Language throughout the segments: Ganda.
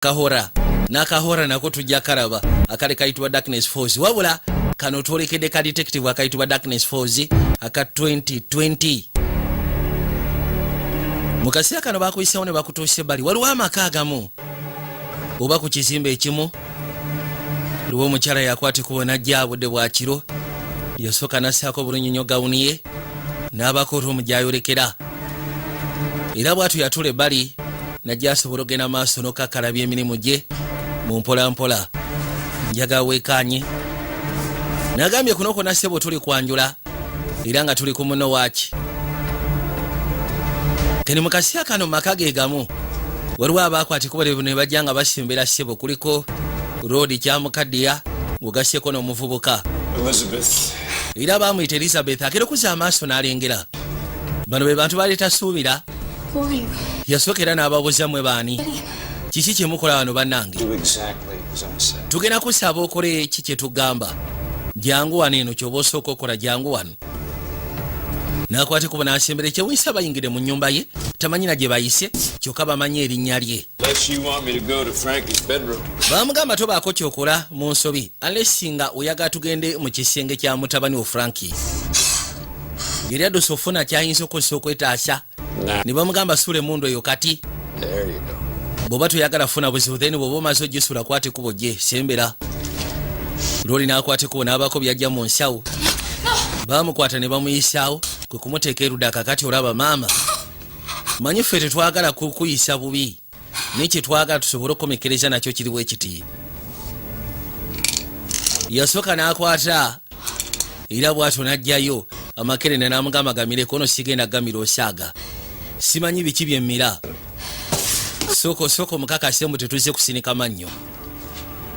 kahora nakahora nako tujja karaba akale kayitibwa Darkness Falls wabula kano twolekedde ka detective akayitibwa Darkness Falls aka 2020 mukasiya kano bakuyisawo ne bakutuuse bali waliwo amaka agamu oba ku kizimbe ekimu liwo omukyala yakwate kubona ajja budde bwa kiro yasooka nassaako bulunyonyo gawuni ye n'abakoota omujayolekera era bwatu yatula ebbali najja asobola ogenda maaso n'okakalabya emirimu gye mu mpolampola njaga weekanye nagambye kunoko nassebo tuli kwanjula era nga tuli ku muno waaki kene mukasiya kano maka ge gamu waliwo abakwate kuba ne bajja nga basimbera ssebo kuliko road kyamukaddiya ng'ogasseko n'omuvubuka Elizabeth. era bamuyita Elizabeth akera okuza amaaso n'alengera bano be bantu baleeta suubira yasookera n'ababuuza mwe baani kiki kye mukola wano bannange tugenda kusaba okole ki kye tugamba jangu wano eno ky'oba osooka okola jangu wano nakwate kuba n'asembera ekyewunsa bayingire mu nnyumba ye tamanyina gye bayise kyokka bamanye erinnya lye bamugamba tobaako kyokola mu nsobi alesinga oyagala tugende mu kisenge kya mutabani wo Frankie yeri adduse ofuna kyayinza okozesa okwetaasa ne bamugamba suula emundu eyo kati bw'oba toyagala funa buzibu then bw'oba omaze ogisula kwate kubo gye sembera looli n'akwate kubo n'abaako byajja mu nsawo bamukwata ne bamuyisaawo kwe kumuteeka erudda akakati olaba maama manyi ffe tetwagala kukuyisa bubi nekye twagala tusobole okukomekereza nakyo kiriwo ekiti yasooka n'akwata era bw'atyo n'ajjayo amakerenda n'amugamba gamireko ono sigenda gamira osaaga simanyi biki byemmira sooka omukakase mbu tetuze kusinika mannyo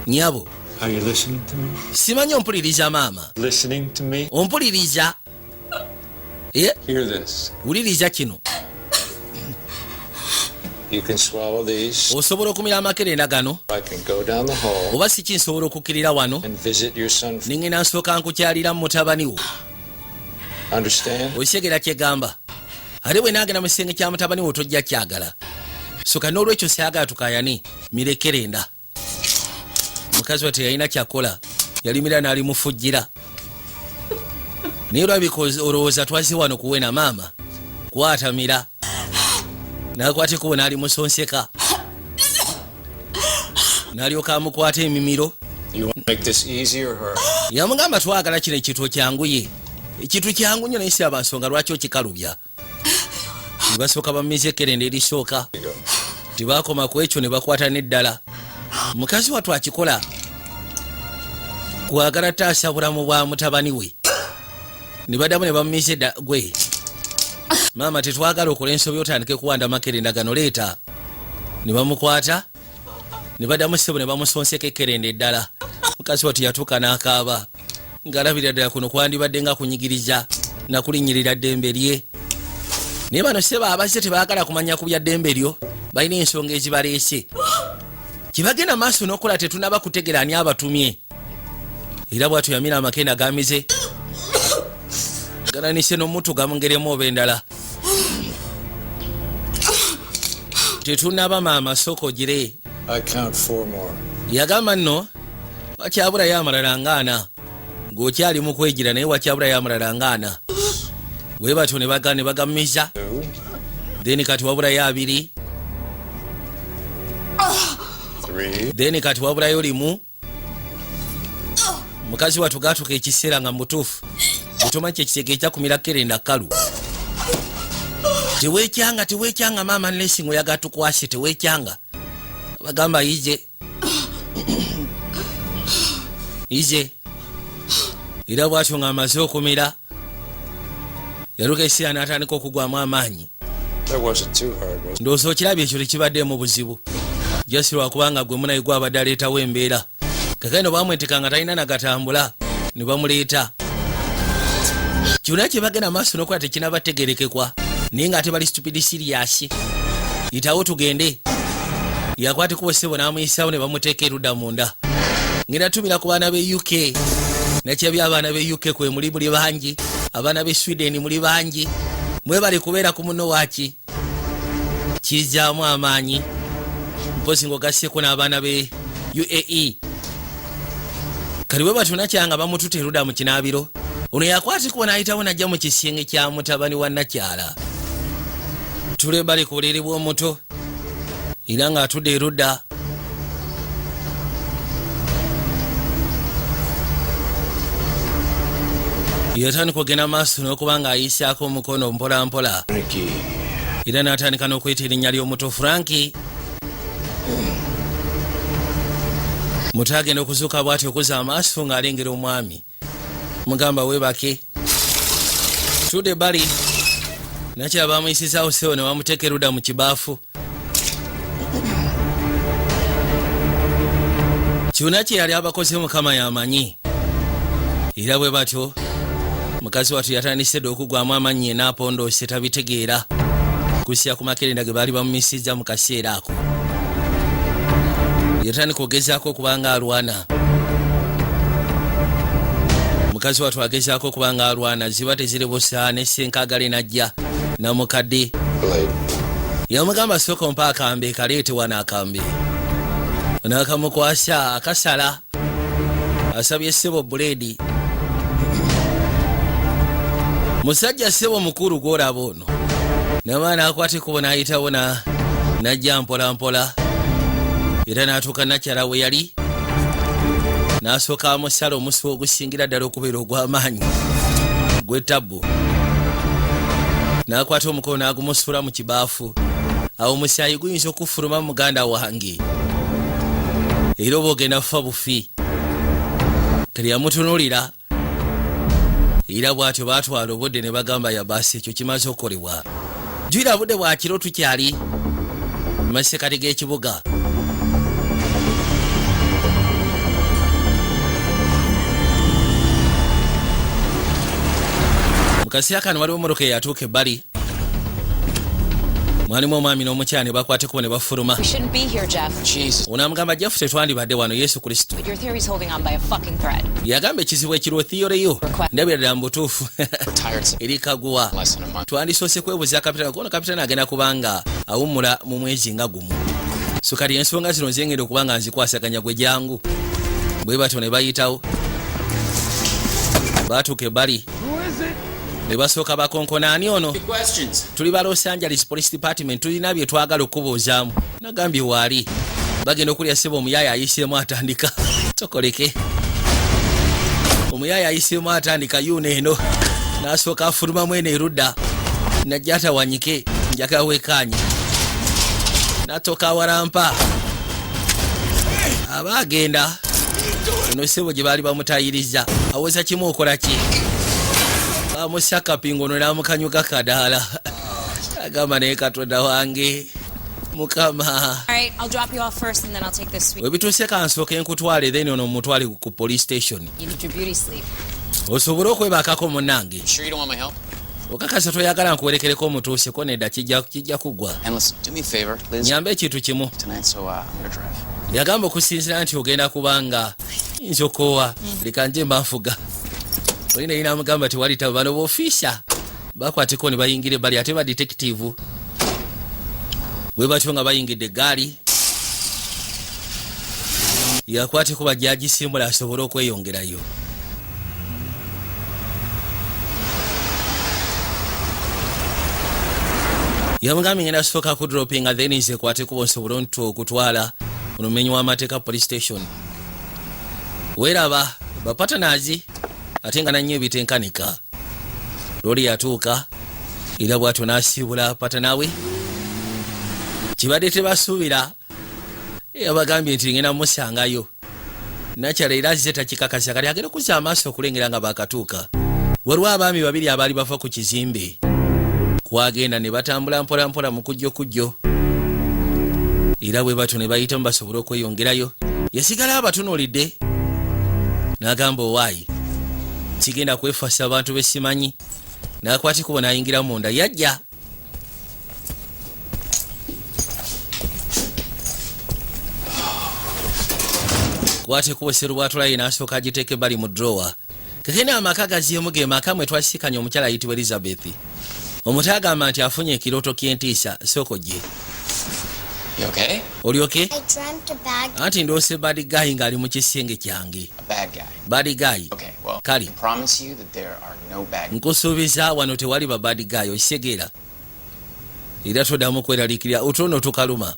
nyabo simanyi ompuliriza maama ompuliriza wuliriza kino osobola okumira amakerenda gano oba siki nsobola okukkirira wano nengenda nsooka nkukyalira mu mutabani wo okitegera kyegamba ate bwe nagenda mu kisenge kya mutabani wo tojja kyagala soka n'olwekyo syagala tukayani mirekerenda mukazi wate yalina kyakola yalimira n'alimufujjira naye olwabika olowooza twaze wano kuwena maama kwatamira nakwate kubo n'alimusonseka n'alyoka amukwata emimiro yamugamba twagala kino ekintu kyanguye ekintu kyangu nnyo naye siraba nsonga lwaki okikalubya ne basooka bamiza ekerenda erisooka tebakoma ku ekyo ne bakwata n'eddala mukazi wattu akikola kwagala taasa bulamu bwa mutabani we ne baddamu ne bamumiza gwe maama tetwagala okola ensobi otandike kuwanda makerenda gano leeta ne bamukwata ne baddamu ssebo ne bamusonseka ekerenda eddala mukazi wattu yatuuka n'akaaba ng'alabira ddala kuno kwandibadde nga kunyigiriza nakulinnyirira ddembe lye naye bano ssebo abazze tebaagala kumanya ku bya ddembe lyo balina ensonga ezibaleese kyebagenda maaso n'okola tetunaba kutegera ani abatumye era bw'atyo yamira amakenda gamize galanise n'omutu gamungeremu oba endala tetunaba maama sooka ogire yagamba nno wakyabulayo amalala ngaana ng'okyali mu kwegira naye wakyabulayo amalala ngaana bwe batyo ne bagamumiza then kati wabulayo abiri then kati wabulayo limu mukazi wattu gatuka ekiseera nga mutuufu otomanyi kyekisege ekyakumira kerenda kalu tewekyanga maama nlesing oyagala tukwase tewekyanga bagamba ize era bwatyo nga amaze okumira yaluka ekiseera n'atandika okugwamu amaanyi ndowooza okirabye ekyo tekibadde mu buzibu jasi lwakubanga gwe munayi gwe abadde aleetawo embeera kakano bamweteka nga talina nagatambula ne bamuleeta kyonna kye bagenda maaso n'okola tekinabategerekekwa naye ng'ate bali stupid serious yitawo tugende yakwate kubo ssebo n'amuyisawo ne bamuteeka erudda munda ngenda tumira ku baana b'e UK nakyabya abaana b'e UK kwe muli bangi abaana b'e Sweden muli bangi mwebale kubeera ku muno waaki kizaamu amaanyi mpozi ng'ogasseko n'abaana be UAE. Kati bwe batyo Nakyanga bamutute erudda mu kinaabiro. Ono yakwatibwa n'ayitawo n'ajja mu kisenge kya mutabani wa Nakyala. Tule bali ku buliri bw'omuto era ng'atudde erudda. Yatandika okugenda maaso n'okuba ng'ayisaako omukono mpola mpola. Era n'atandika n'okweta erinnya ly'omuto Frankie. Muto agenda okuzuuka bw'atyo okuza amaaso ng'alengera omwami. Mugamba weebake. Tudde bali. Nakyala bamuyisizaawo sewo ne bamuteeka erudda mu kibaafu. Kyonna kye yali abakoze Mukama y'amanyi. Era bwe batyo mukazi wattu yatandise dde okugwamu amanyi n'apondoose tabitegeera. Kusya ku makerenda ge baali bamumisizza mu kaseera ako. Yatandika okugezaako okuba nga alwana. Mukazi wattu agezaako okuba nga alwana ziba tezirebosa n'essenkaagale n'ajja namukadde. Yamugamba sooka ompa akambe kaleete wano akambe. N'akamukwasa akasala. Asabye ssebo buleedi. Musajja ssebo mukulu gw'olaba ono. N'amaana akwate kubo n'ayitawo n'ajja mpola mpola. Era n'atuuka Nakyala we yali. N'asooka amusala omusu ogusingira ddala okubeera ogw'amaanyi gw'ettabbu. N'akwata omukono n'agumusuula mu kibaafu. Awo omusaayi guyinza okufuluma muganda wange. Era oba ogenda kufa bufi. Kati yamutunuulira. Era bw'atyo baatwala obudde ne bagamba yabaasi ekyo kimaze okukolebwa. Jjukira budde bwa kiro tukyali mu masekati g'ekibuga. Mu kaseera kano waliwo emmotoka eyatuuka ebbali. Mwalimu omwami n'omukyala ne bakwateko ne bafuluma. Onaamugamba Jeff tetwandibadde wano Yesu Kristo. Yagamba ekizibu ekirwa theory ndabira ddala mu butuufu eri kaguwa. Twandisoose kwebuuza kapitaani kono kapitaani agenda kubanga awummula mu mwezi nga gumu. So kati ensonga zino zengenda okuba nga nzikwasaganya gwe jangu. Bwe batyo ne bayitawo. Baatuuka ebbali. Ne basooka bakonkona ani ono. Tuli ba Los Angeles Police Department tulina bye twagala okubuuzaamu. Nagambye waali. Bagenda okulya ssebo omuyaaya ayiseemu atandika. Tokoleke. Omuyaaya ayiseemu atandika yuno eno. N'asooka afuluma mwene erudda. Najja atawanyike njagala weekaanye. N'atooka awalampa. Aba agenda. Eno ssebo gye baali bamutayiriza. Aweza kimu okola ki? Amusaka pingono n'amukanyuka kadaala. Agamba naye Katonda wange Mukama. Webituuse kansooka enkutwale then ono mutwale ku police station. Osobola okwebakako munnange. Okakasa toyagala nkuwerekereko omutuuseko nedda kijja kugwa. Nyambe ekintu kimu. Yagamba okusinzira nti ogenda kubanga nzokoowa leka nje mbanfuga. Olina ina amugamba tewali bano b'ofiisa bakwateko ne bayingire bali ate ba detective. Bwe batyo nga bayingidde eggaali. Yakwateko bajjaji simbula asobole okweyongerayo. Yamugambye ngenda sooka ku droppinga then nze kwateko bonsobole okutwala omumenyi w'amateeka police station. Weeraba bapatanazi ate nga nannyo ebitenkanika. Lori yatuuka era bw'atyo n'asiibula patanawe. Kibadde tebasuubira. Yabagambye nti ngenda musangayo. Nakyala era azze takikakasa kati agenda okuzza amaaso okulengera nga baakatuuka. Waliwo abaami babiri abaali bava ku kizimbe. Kwagenda ne batambula mpola mpola mu kujjo. Era bwe batyo ne bayitamu basobole okweyongerayo. Yasigala abatunuulidde. N'agamba owaayi. Kigenda kwefasa abantu besimanyi. N'akwatikubo n'ayingira munda yajja. Kwatikubo serubwatulayi n'asooka agiteeke bali mu drawer. Kakene amaka gaziemu ge maka mwe twasisikanye omukyala ayitibwa Elizabeth. Omuto agamba nti afunye ekirooto ky'entiisa soko gye. You okay? Oli okay? I dreamt a bad Anti ndoose bad guy ngali mu kisenge kyange. A bad guy. Bad guy. Okay, well, Kali. I promise you that there are no bad guys. Nkusuubiza wano tewali ba bad guy okisegeera. Era toddamu kweraliikirira otono tukaluma. What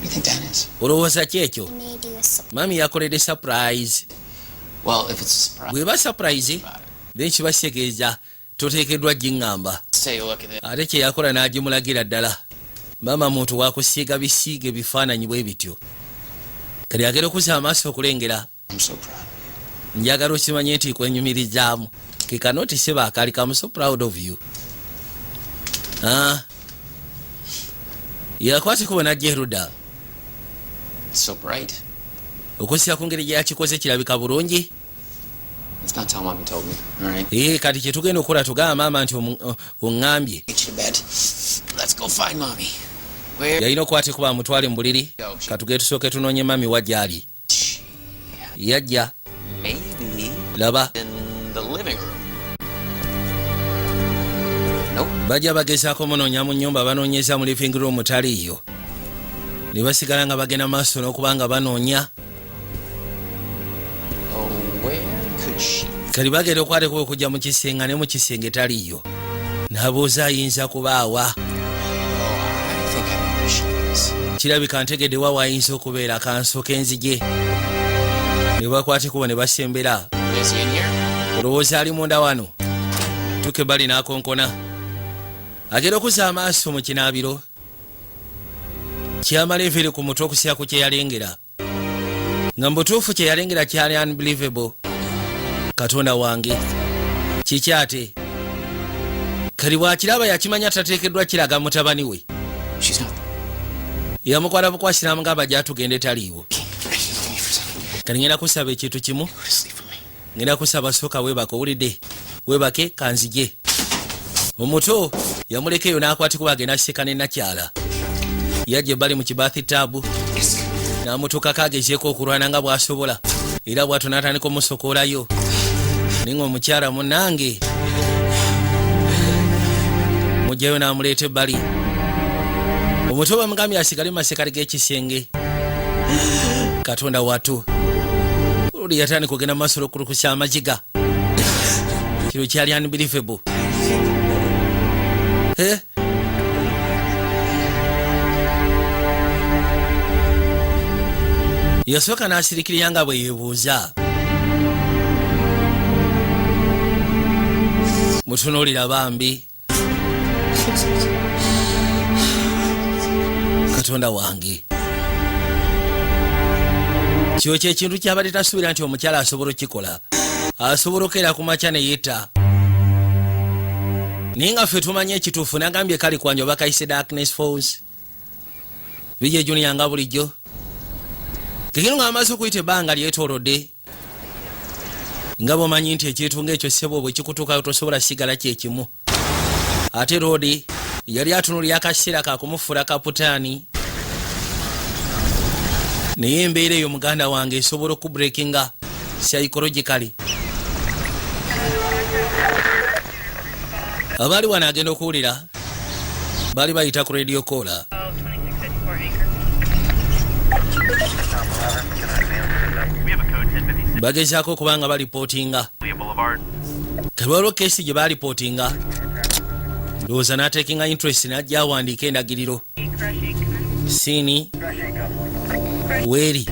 do you think that is? Olowooza ki ekyo? I made you a surprise. Mami yakoledde surprise. Well, if it's a surprise, Bweba surprise, then kibakitegeeza toteekeddwa giŋŋamba. let's take a look at it. Ate kye yakola n'agimulagira ddala. Mama muntu wakusiiga bisiige bifaananyi bwe bityo. Kali agera okuzza amaaso okulengera. I'm so proud. Njagala okimanye nti kwenyumirizaamu. Ke kanoti seba akalika. I'm so proud of you. Yakwate kubona jeruda. It's so bright. Okusiya ku ngeri gye yakikoze kirabika bulungi. Let's not tell Mom you told me, all right? Kati kye tugenda okukola tugamba maama nti oŋŋambye. Get you to bed. Let's go find Mommy. Where? Yalina okukwate kuba amutwale mu buliri. Katugende tusooke tunoonye mami wa gy'ali. Yajja. Maybe Laba. in the living room. Nope. Bajja bagezaako munoonya mu nnyumba banoonyeza mu living room taliiyo. Ne basigala nga bagenda maaso n'okuba nga banoonya. Oh, where could she? Kali bagenda okwate kuba okujja mu kisenge ne mu kisenge taliiyo. N'abuuza ayinza kubaawa. I think I know where she is. Kirabika ntegedde wa waayinza okubeera akanso k'enzige. Ne bakwate kuba ne basembera. Is he in here? Olowooza ali munda wano. Tuke bali n'akonkona. Agenda okuzza amaaso mu kinaabiro. Kyamala enviiri ku mutwe okusiya ku kye yalengera. Nga mbutuufu kye yalengera kyali unbelievable. Katonda wange. Kiki ate? Kali bw'akiraba yakimanya tateekeddwa kiraga mutabani we. She's not. Yamukwala bukwasira amugamba gy'atugende taliiwo. Kali ngenda kusaba ekintu kimu. Go to sleep for me. Ngenda kusaba sooka weebake owulidde. Weebake kanzije. Omuto yamulekeyo n'akwatikuba agenda aseka ne nakyala. Yajja ebbali mu kibathi taabu. N'amutuukako agezeeko okulwana nga bw'asobola. Era bw'atyo n'atandika omusokoolayo. Ninga omukyala munnange. Mujjayo n'amuleeta ebbali. Omuto bamugambye asigale mu masekati g'ekisenge. Katonda watu. Oli yatandika okugenda mu maaso n'okulukusa amaziga. Kino kyali unbelievable. Yasooka n'asirikirira nga bwe yeebuuza. Mutunuulira bambi. Katonda wange. Kyo ky'ekintu ky'abadde tasuubira nti omukyala asobola okukikola. Asobola okera ku makya ne yetta. Naye nga ffe tumanye ekituufu n'agambye kali kwanja oba kayise darkness falls. Bijje Junior nga bulijjo. Kekino ng'amaze okuyita ebbanga lyetoolodde. Nga bw'omanyi nti ekintu ng'ekyo ssebo bwe kikutuukayo tosobola sigala kyekimu. Ate Roodi yali atunuulira akaseera kakumufuula kaputaani. Naye embeera eyo muganda wange esobola okubreakinga psychologically. Abaali wano agenda okuwulira baali bayita ku radio caller. Bagezaako okubanga balipootinga. Kalwaliwo keesi gye balipootinga. Ndowooza n'ateekinga interest n'ajja awandiika endagiriro. Siini weeri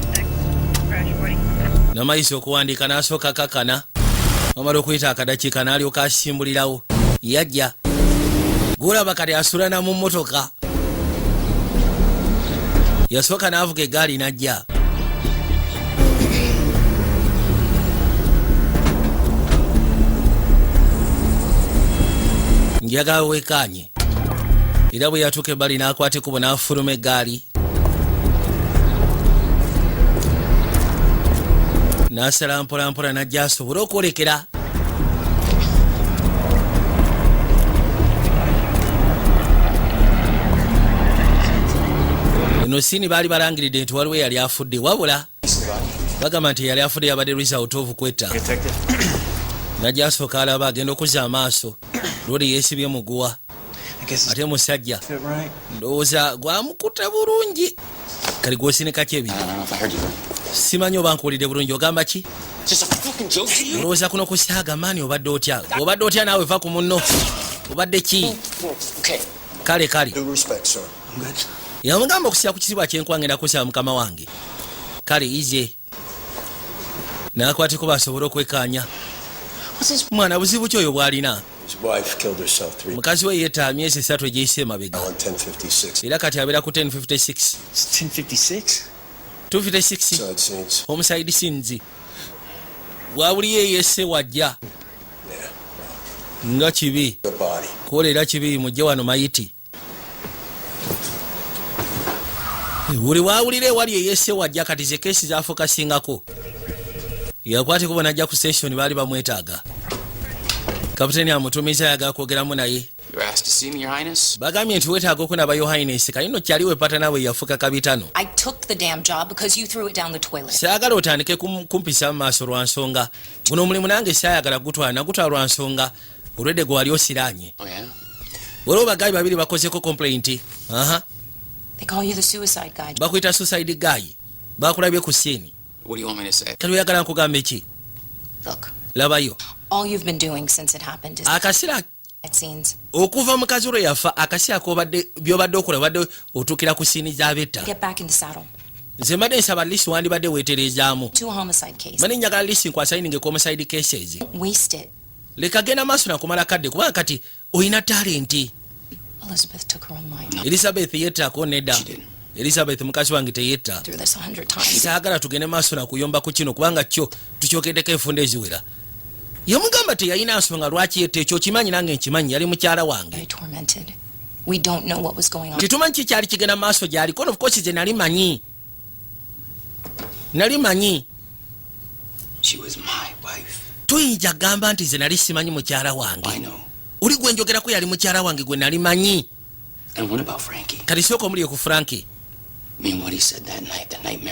n'amayisa okuwandiika n'asooka kakana. Wamala okuyita akadakiika n'alyoka asimbulirawo. Yajja gulaba kati asulana mu mmotoka. Yasooka n'avuga eggaali n'ajja. Njagala weekaanye. Era bwe yatuuka ebbali n'akwata ekkubo n'afuluma eggaali. N'asala mpola mpola n'ajja asobole okwolekera. Eno siini baali balangiridde nti waliwo eyali afudde wabula bagamba nti eyali afudde yabadde result of kwetta. Najja asooka alaba agenda okuzza amaaso. Roodi yeesibye muguwa. ate musajja ndowooza gwamukuta bulungi kali gwosinika kyebi simanyi oba nkuwulidde bulungi ogamba ki olowooza kuno kusaaga maani obadde otya naawe va ku munno obadde ki kale yamugamba okusira ku kisibwa kyenkwangenda kusaba mukama wange kale ize nakwateko basobole okwekanya mwana buzibu ki oyo bwalina mukazi we yeeta myezi 3 egyeyise emabega era kati abeera ku 1056 omusaidi sinzi bwabuli yeyese wajja nga kibi kuolera kibi mujje wano mayiti buli wawulire wali yeyese wajja kati ze kesi zafokasingako yakwate kubona ajja ku session baali bamwetaaga kapiteni amutumiza yaga kwogeramu naye bagambye nti weetaaga okunaba Your Highness kalino kyaliwe pata nawe yafuka kabitano saagala otandike kumpisa mu maaso lwa nsonga guno omulimu nange saayagala gutwala lwa nsonga olwedde gwe wali osiranye waliwo bagayi babiri bakozeko complaint bakuyita suicide guy bakulabye ku siini kali oyagala nkugamba eki labayo akasira okuva mukazi olwo yafa akasira byobadde okola badde otuukira ku siini zabetta nze mbadde nsaba lisi wandibadde weeterezaamu mbadde njagala lisi nkwasayininge ku homicide cases leka genda maaso nakumala kadde kubanga kati oyina talenti Elizabeth yettako nedda Elizabeth mukazi wange teyetta saagala tugende maaso nakuyomba ku kino kubanga kyo tukyokeddeko enfunda eziwera yamugamba teyalina nsonga lwaki yetta ekyo kimanyi nange nkimanyi yali mukyala wange titumanyi kikyali kigenda maaso gyaliko of course ze nali manyi tuyinza gamba nti ze nali simanyi mukyala wange uli gwe njogerako yali mukyala wange gwe nali manyi kati sooka omuli ku Frankie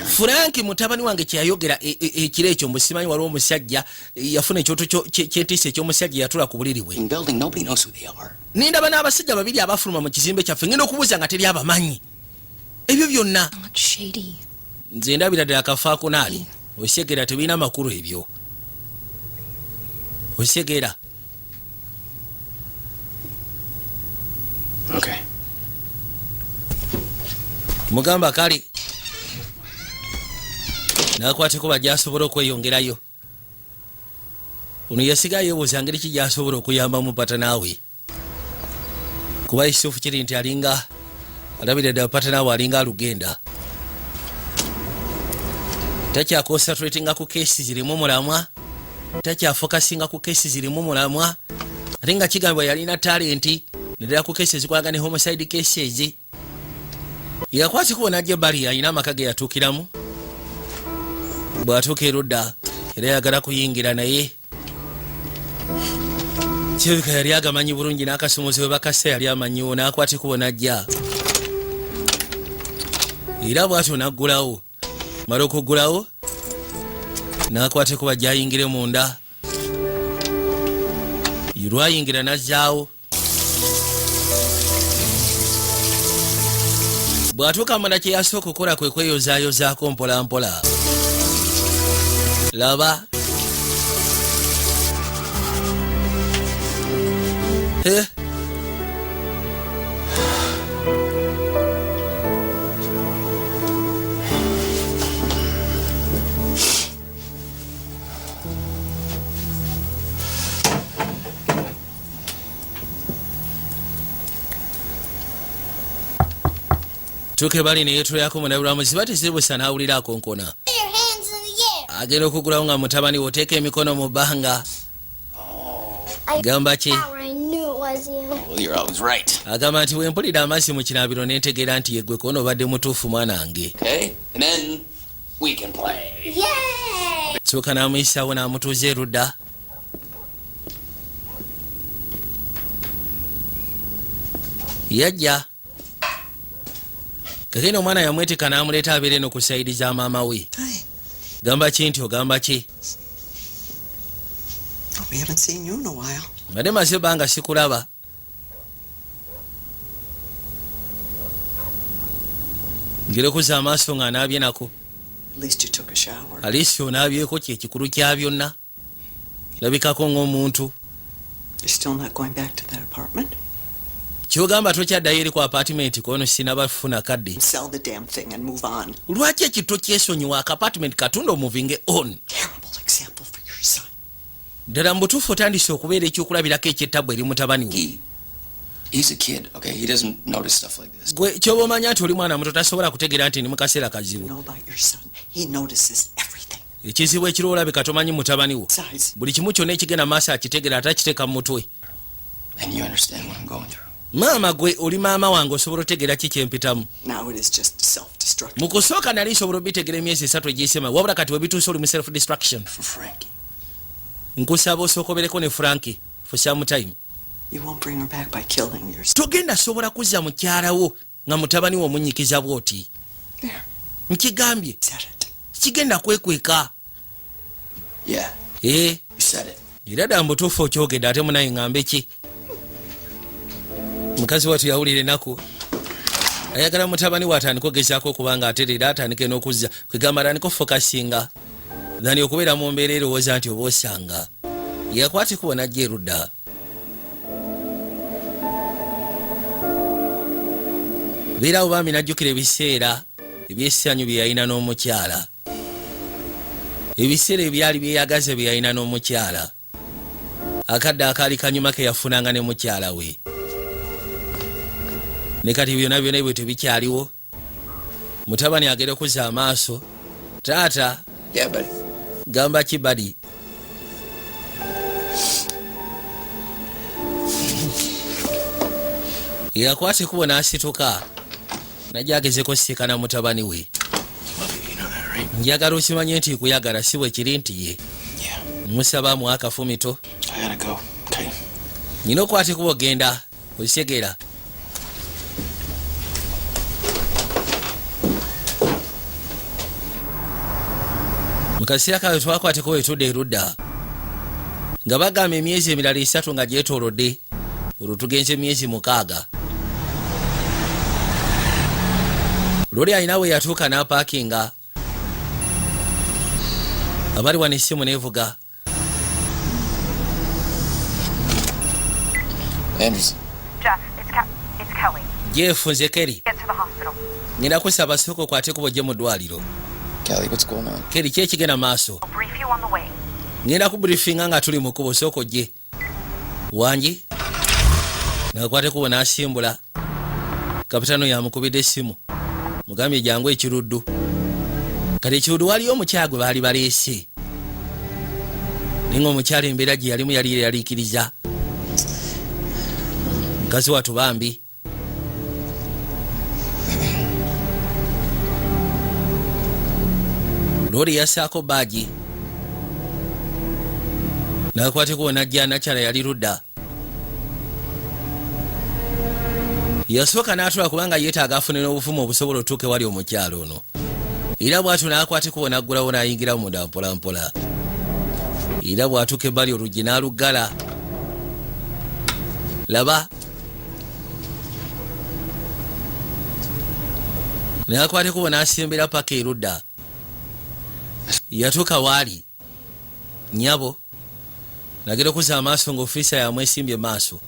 Frankie mutabani wange kyeyayogera ekiro ekyo mbusimanyi waliwo omusajja yafuna ekyoto kyetiisa ekyomusajja yatula ku buliri bwe nindaba n'abasajja babiri abafuluma mu kizimbe kyaffe ngenda okubuuza nga teri abamanyi ebyo byonna nze ndabira ddala akafaako naali osegera tebirina makulu ebyo osegera mugamba kale nakwateko bajjasobola okweyongerayo ono yasigayo yebuuza ngeri ki gyasobola okuyamba mupata naawe kuba isufu kiri nti alinga alabira ddala pata naawe alinga alugenda takyakonsatratinga ku kesi zirimu mulamwa takyafokasinga ku kesi zirimu mulamwa ate nga kigambibwa yalina talenti nedala ku kesi ezikwalaga ne homicide cases yakwasi kubona ajja bali alina amaka ge yatuukiramu bw'atuuka erudda era yagala kuyingira naye kirabika yali agamanyi bulungi n'akasomozi we bakasa yali amanyiwo n'akwati kubona ajja era bw'atyo n'aggulawo mala okuggulawo n'akwate kuba gyayingire munda lwayingira n'azzaawo bw'atuuka munda kye yasooka okukola kwe kweyozaayozaako mpolampola laba tuke bali neyetulyako munabulamuzi batiziribusa n'awulira akonkona agenda okugulawo nga mutabani woteeka emikono mu bbanga gamba ki agamba nti wempulira amazzi mu kinaabiro nentegeera nti yeggwe kono obadde mutuufu mwanange sooka n'amuyisaawo n'amutuuza erudda yajja kakene omwana yamwetika n'amuleeta abeere eno ku sayidi za maama we gamba ki nti ogamba ki mbadde maze ebbanga sikulaba ngirekuza amaaso ng'anaabye nako. At least you took a shower. Alisi onaabyeko kyekikulu kya byonna. Labikako ng'omuntu. You're still not going back to that apartment? Kyogamba tokyaddayo eri ku apartment kono sinabafuna kadde. Sell the damn thing and move on. Lwaki ekito kyesonyiwa akapartment katunda omuvinge on? Terrible example for your son. Ddala mbutuufu otandise okubeera ekyokulabirako ekyettabu eri mutabani we. He's a kid, okay? He doesn't notice stuff like this. Gwe kyoba omanya nti oli mwana muto tasobola kutegeera nti ni mu kaseera kazibu. Know about your son. He notices everything. Ekizibu ekiri olabika tomanyi mutabani wo. Besides, Buli kimu kyonna ekigenda maaso akitegeera ate akiteeka mu mutwe. And you understand what I'm going through. Maama gwe oli maama wange osobola otegeera ki kyempitamu. now it is just self-destruct. Mu kusooka nali nsobola obitegeera emyezi 3 egiyisema wabula kati webituuse oli mu self destruction. For Frankie. Nkusaba osookobereko ne Frankie for some time. You won't bring her back by killing your son. Togenda sobola kuzza mukyala wo nga mutabani wo omunnyikiza bw'oti. There. Nkigambye Said it. kigenda kwekweka. Yeah, You you said it. era ddala mbutuufu okyogedde ate munaye ŋŋambe ki? Mukazi wattu yawulira ennaku. Ayagala mutabani we atandika ogezaako okubanga aterera atandike n'okuzza kwegamba atandika ofokasinga. Dhani okubeera mu mbeera erowooza nti oba osanga. Yakwate kuba najja erudda. Beera obaami najjukira ebiseera ebyessanyu bye yalina n'omukyala. Ebiseera ebyali byeyagaza bye yalina n'omukyala. Akadde akaali kanyuma ke yafunanga ne mukyala we. Ne kati byonna byonna bwe tebikyaliwo. Mutabani agere okuzza amaaso. Taata. Yeah, buddy. Gamba ki badi? Yakwate kubo n'asituka. Najja agezeko ssikana mutabani we. You know that, right? Njagala okimanye nti kuyagala si bwe kiri nti ye. Yeah. Musaba amuwa akafumito. I gotta go. Okay. Nyina okwate kubo genda. Osegera. Mu kaseera kawe twakwateko wetudde erudda. Nga bagamba emyezi emirala 3 nga gyetoolodde. Olwo tugenze emyezi 6. Lori alina we yatuuka n'apaakinga. Abali wano essimu neevuga. Anderson. Jeff, it's Kelly. Jeff nze Kelly. Get to the hospital. Ngenda kusaba sooka okwate kubo gye mu ddwaliro. Kelly, what's going on? Kelly ki ekigenda maaso? I'll brief you on the way. Ngenda kubriefinga nga tuli mu kkubo sooka ojje. Wangi? Nakwate kubo n'asimbula. Kapitano yamukubidde essimu. Mugambye jangu ekiruddu. Kati ekiruddu waliyo omukyala gwe baali baleese. Ninga omukyala embeera gye yalimu yali yaliikiriza. Mukazi wattu bambi. Lori yassaako baaji. Nakwate kubo najja nakyala yali ludda. Yasooka n'atula kubanga yeetaaga afune n'obufumu obusobola otuuke wali omukyalo ono. Era bw'atyo n'akwate kubo n'aggulawo n'ayingira munda mpola mpola. Era bw'atuuka ebbali oluggi n'aluggala. Laba. N'akwate kubo n'asembera paka erudda. Yatuuka waali. Nnyabo. Nagera okuzza amaaso ng'ofiisa yamwesimbye maaso.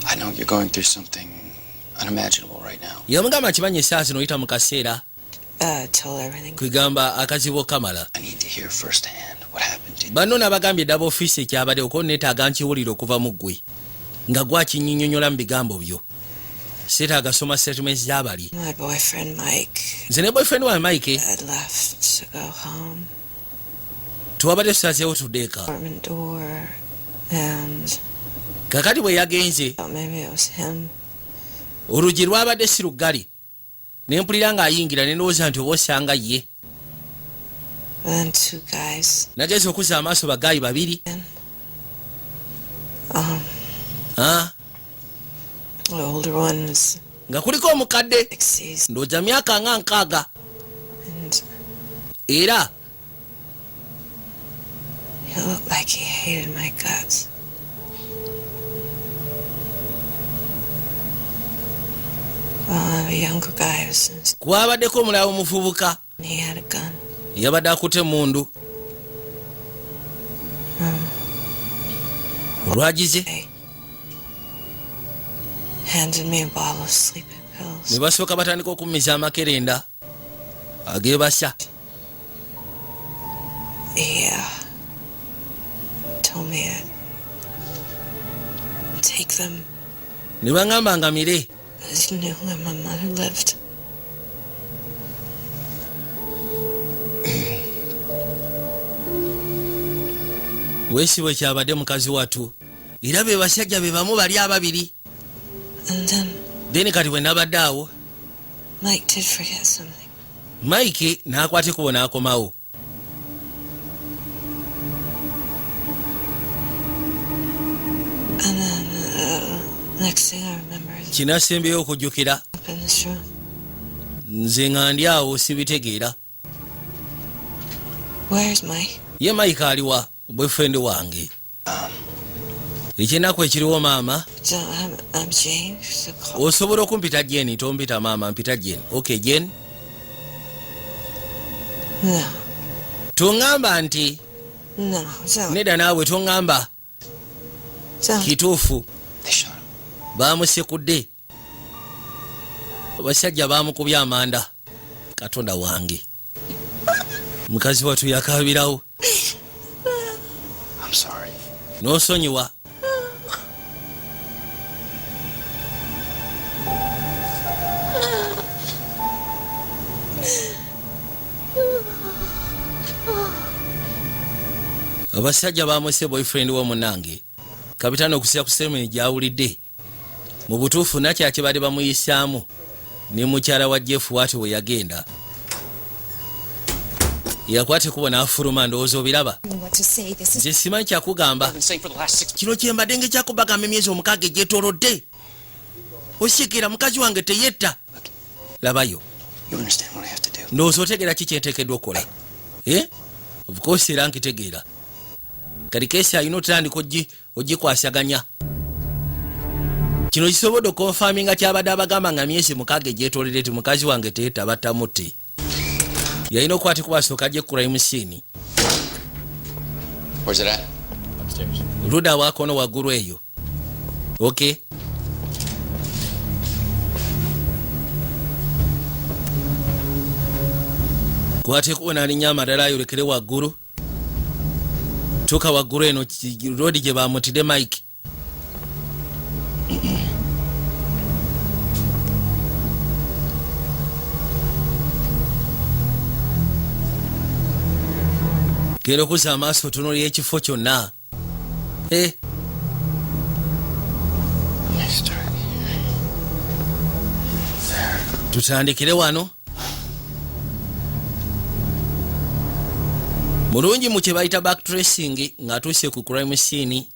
I know you're going through something unimaginable right now. Yamugamba kimanye essaazi n'oyita mu kaseera. Tell everything. Kwegamba akazibu kamala. I need to hear firsthand what happened to you. Banno n'abagambye ddaba ofiisi ekyabadde okuba neetaaga nkiwulire okuva mu ggwe. Nga gwakinnyonnyola mu bigambo byo. Seetaaga soma statements z'abali. My boyfriend Mike Nze ne boyfriend wa Mike had left to go home. tuwabadde tusazeewo tuddeeka. Apartment door and Kakati bwe yagenze thought maybe it was him. oluggi lwabadde si luggale. Ne mpulira ng'ayingira ne ndowooza nti oba osanga ye. Then two guys. Nagenze okuzza amaaso bagaayi babiri. The older one was Nga kuliko omukadde 60s ndowooza myaka nga 6 and era he looked like he hated my guts. A younger guy was. Kwabaddeko omulala omuvubuka He had a gun. yabadde akutte mundu olwagize Hey. Handed me a bottle of sleeping pills. ne basooka batandika okummiza amakerenda ageebasa. He told me to take them. Ne baŋŋamba ngamire. He knew where my mother lived. Weesiwe kyabadde mukazi watu era be basajja be bamu bali ababiri. And then kati bwe nabadde awo Mike did forget something. Mike n'akwate kubo n'akomawo. And then next thing I remember is Kinasembeyo okujjukira up in this room. nze nga ndi awo sibitegeera. Where's Mike? Ye Mike aliwa boyfriend wange. Ekyenaku ekiriwo maama. I'm Jane. So call. Osobola okumpita Jane, tompita maama, mpita Jane. Okay, Jane. No. Tongamba nti No. nedda naawe tongamba kituufu. They shot him. Baamusekudde. Abasajja baamukubya amanda. Katonda wange. Mukazi watu yakabirawo. I'm sorry. N'osonyiwa. Abasajja baamwese boyfriend wo munange. Kapitano okusira ku semeni gyawulidde. Mu butuufu nakyaki bali bamuyisaamu. Ne mukyala wa Jeff wati we yagenda. Yakwate kubona afuluma ndowooza obiraba. Nze simanyi kyakugamba. I've been saying for the last 6 Kino kyembadde ngekyakubagamba emyezi omukaaga egyetoolodde. Osikira mukazi wange teyetta. Labayo. You understand what I have to do. Ndowooza otegeera ki kyenteekeddwa okukola. Of course era nkitegeera. Kati keesi alina otandika ogikwasaganya. Kino kisobodde okonfaminga kyabadde abagamba nga myezi mukaaga egyetoolodde ti mukazi wange teyetta batamutte. Yalina okwati kubasooka gye crime scene. Where's it at? Upstairs. Luda wakono waggulu eyo. Okay. Kwate kubona alinya amadala ayolekere waggulu. Tuka waggulu eno road gye bamutidde Mike. Gero kuza amaaso otunuulira ekifo kyonna. Tutandikire wano. Mulungi mu kye bayita backtracing ng'atuuse ku crime scene.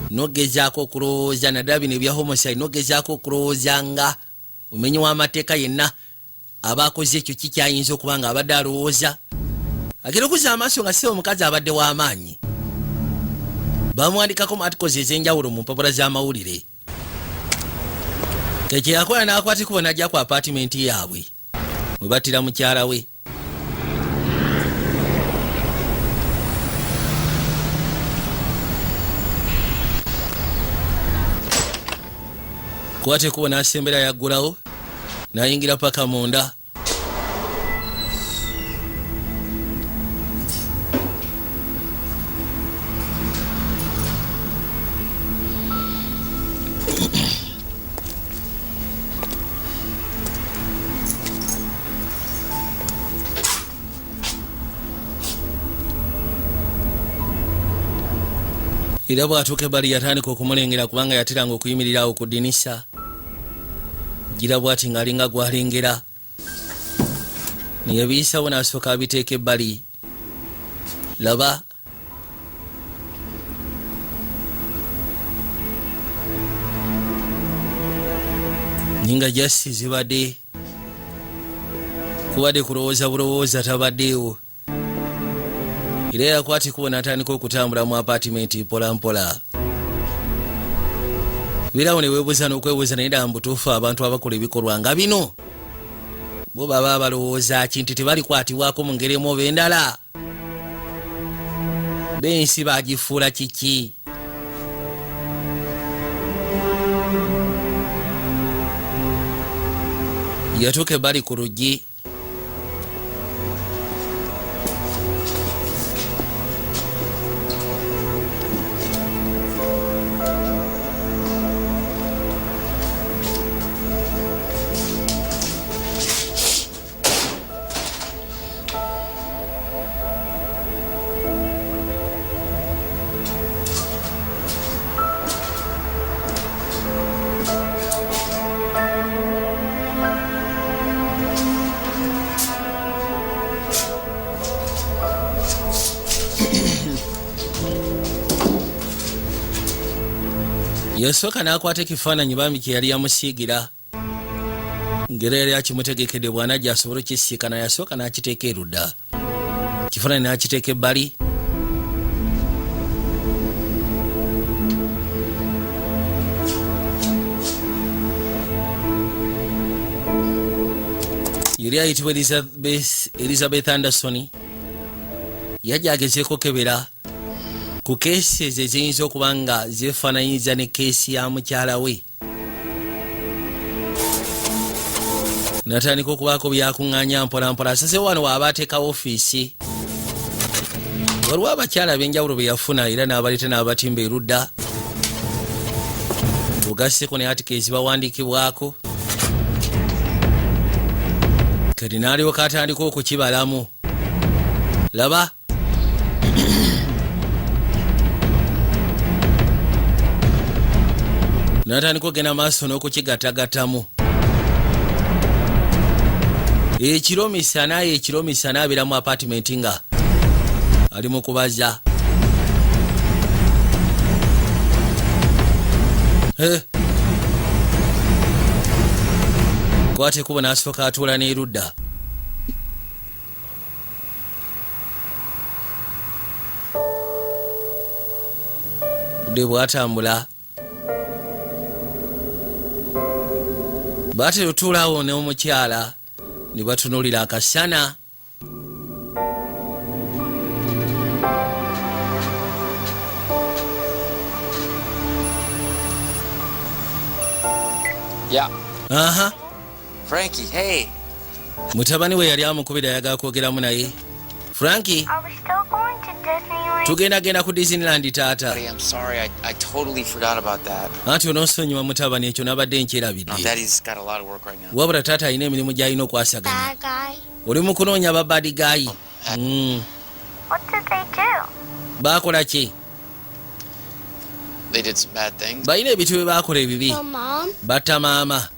Nogezaako okulowooza naddala bino ebya homicide, nogezaako okulowooza nga omenyi w'amateeka yenna aba akoze ekyo kikyayinza okuba nga abadde alowooza. Agera okuza amaaso nga si omukazi abadde w'amaanyi. Bamwandikako mu articles ez'enjawulo mu mpapula z'amawulire. Ekyo yakola n'akwata ekubo n'ajja ku apartment yaabwe mwe battira mukyala we. Kwata ekubo n'asembera yaggulawo n'ayingira paka munda. Era bw'atuuka ebbali yatandika okumulengera kubanga yateranga okuyimirirawo ku ddinisa. Gira bw'ati ng'alinga gw'alengera. Ne yabiyisawo n'asooka abiteeka ebbali. Laba. Ninga jasi zibadde. Kubadde kulowooza bulowooza tabaddeewo. Era yakwata ekubo n'atandika okutambula mu apartment mpola mpola. birawo ne weebuuza n'okwebuuza naye ddala mbutuufu abantu abakola ebikolwa nga bino bo baba balowooza ki nti tebalikwatibwako mu ngeri emu oba endala b'ensi bagifuula kiki yatuuka ebbali ku luggi yasooka n'akwata ekifaananyi bambi kye yali yamusiigira ngera yali akimutegekedde bw'anajja asobole okukisiikana yasooka n'akiteeka erudda kifaananyi n'akiteeka ebbali yali ayitibwa Elizabeth Anderson yajja agezeeko kebera ku keesi ezo eziyinza okuba nga zeefaananyiza ne keesi ya mukyala we natandika okubaako byakuŋŋaanya mpolampola asasewo wano waaba ateekawo ofiisi waliwo abakyala ab'enjawulo be yafuna era n'abaleeta n'abatimba erudda bugasseko ne atikezi bawandiikibwako kati n'alyoka atandika okukibalamu laba natandika ogenda maaso n'okukigatagatamu ekiro misana abeera mu apartment nga ali mu kubaza kwate kubo n'asooka atuula n'erudda budde bwatambula baatera otuulaawo n'omukyala ne batunuulira akasana aha Frankie, hey. mutabani we yali amukubira ayagala kwogeramu naye Frankie Are we still going to Disneyland? tugendagenda ku Disneyland taata Buddy, I'm sorry. I totally forgot about that. anti onoosonyiwa mutabani ekyo nabadde No, nkyerabidde Daddy's got a lot of work right now. wabula taata alina emirimu gy'alina okwasaganya Bad guy. oli mu kunoonya babadi gayi What did they do? baakola ki They did some bad things. balina ebintu bye baakola ebibi Your mom? batta maama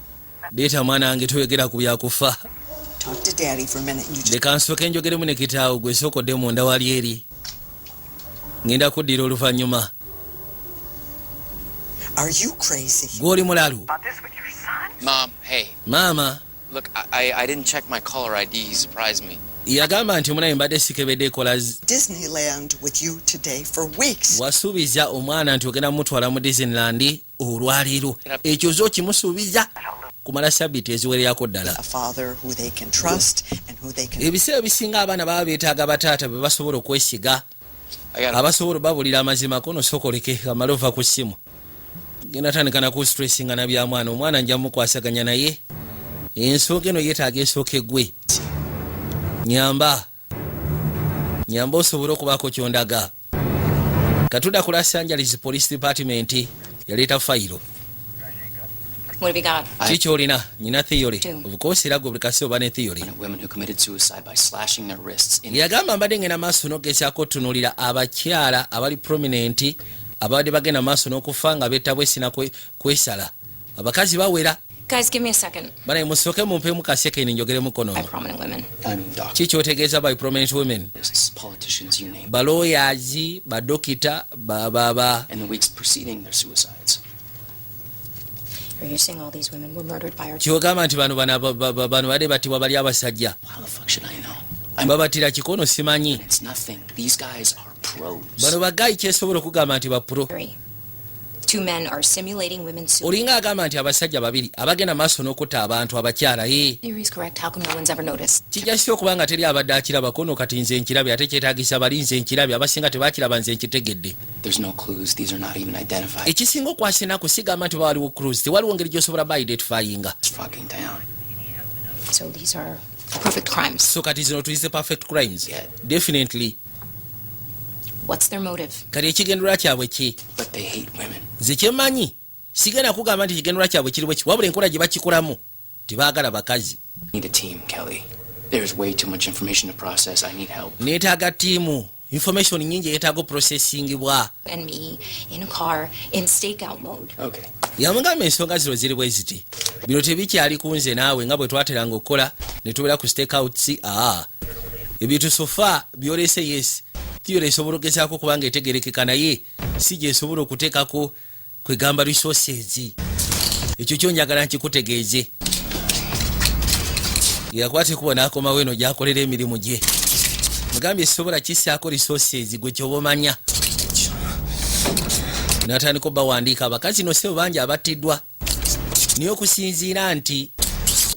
leeta mwana wange toyogera ku byakufa Talk to Daddy for a minute. You just leka nsooke njogeremu ne kitaawo gwe sookodde munda wali eri ngenda kuddira oluvannyuma are you crazy? gw'oli mulalu About this with your son? Mom, hey. maama Look, I didn't check my caller ID. He surprised me. yagamba nti omunaye mbadde sikebedde ekola Disneyland with you today for weeks. wasuubiza omwana nti ogenda mutwala mu Disneyland olwaleero ekyo zo kimusuubiza kumala sabbiiti eziwererako ddala A father who they can trust and who they can. ebiseera bisinga abaana baba beetaaga bataata be basobola okwesiga abasobola babulira amazima ko nosokoleke amale ova ku ssimu genda tandika naku stressinga na bya mwana omwana nja mukwasaganya naye ensooka eno yeetaaga ensooka eggwe nyamba osobole okubaako kyondaga katudda ku Los Angeles Police Department yaleeta fayiro What have you got? kikyolina nyina theory Two. of course era gwe buli kasi oba ne theory Women who committed suicide by slashing their wrists in yagamba mbadde ngenda maaso n'ogezaako otunuulira abakyala abali prominent abadde bagenda maaso n'okufa nga beetabwe sina kwesala abakazi bawera Guys, give me a second. banaye musooke mumpeemu kasekeni njogeremu By kono prominent women. doctors, kikyotegeeza by prominent women politicians, you name it. balooyazi badokita baba In the weeks preceding their suicides. Are you saying all these women were murdered by our kyogamba nti bano badde battibwa bali abasajja How the fuck should I know? babattira kikono simanyi It's nothing. These guys are pros. bano bagayi kyesobola okugamba nti bapuro Two 2 men are simulating women's suicide. Olinga agamba nti abasajja babiri abagenda maaso n'okutta abantu abakyala Theory is correct. How come no one's ever noticed? kijasi okubanga teri abadde akirabako no kati nze nkirabye ate kyetaagisa balinze nkirabye abasinga tebakiraba nze nkitegedde. There's no clues. These are not even identified. Ekisinga okwasa enaku sigamba nti waliwo cruise tewaliwo ngeri gy'osobola ba-identifyinga. It's fucking town. So these are perfect crimes. So kati zino tuyise perfect crimes. Yeah. Definitely. What's their motive? Kati ekigendera kyabwe ki? But they hate women. Nze kyemmanyi sigenda kugamba nti ekigendera kyabwe kiri bwe ki wabula enkola gye bakikolamu tebaagala bakazi. Need a team, Kelly. There's way too much information to process. I need help. Neetaaga ttiimu. Information nyingi yeetaaga processingibwa. And me in a car in stakeout mode. Okay. Yamugamba ensonga zino ziri bwe ziti. Bino tebikyali ku nze naawe nga bwe twateranga okukola ne tubeera ku stakeouts. Ebintu sofa byolese yes. Theory esobola okugezaako kubanga etegerekeka naye si gye esobola okuteekako kwegamba resources. Ekyo kyonjagala nkikutegeeze. Yakwate kuba n'akomawo eno gy'akolera emirimu gye. Mugambye esobola kissaako resources gwe kyoba omanya. N'atandika bawandiika abakazi no ssebo bangi abattiddwa. Naye okusinziira nti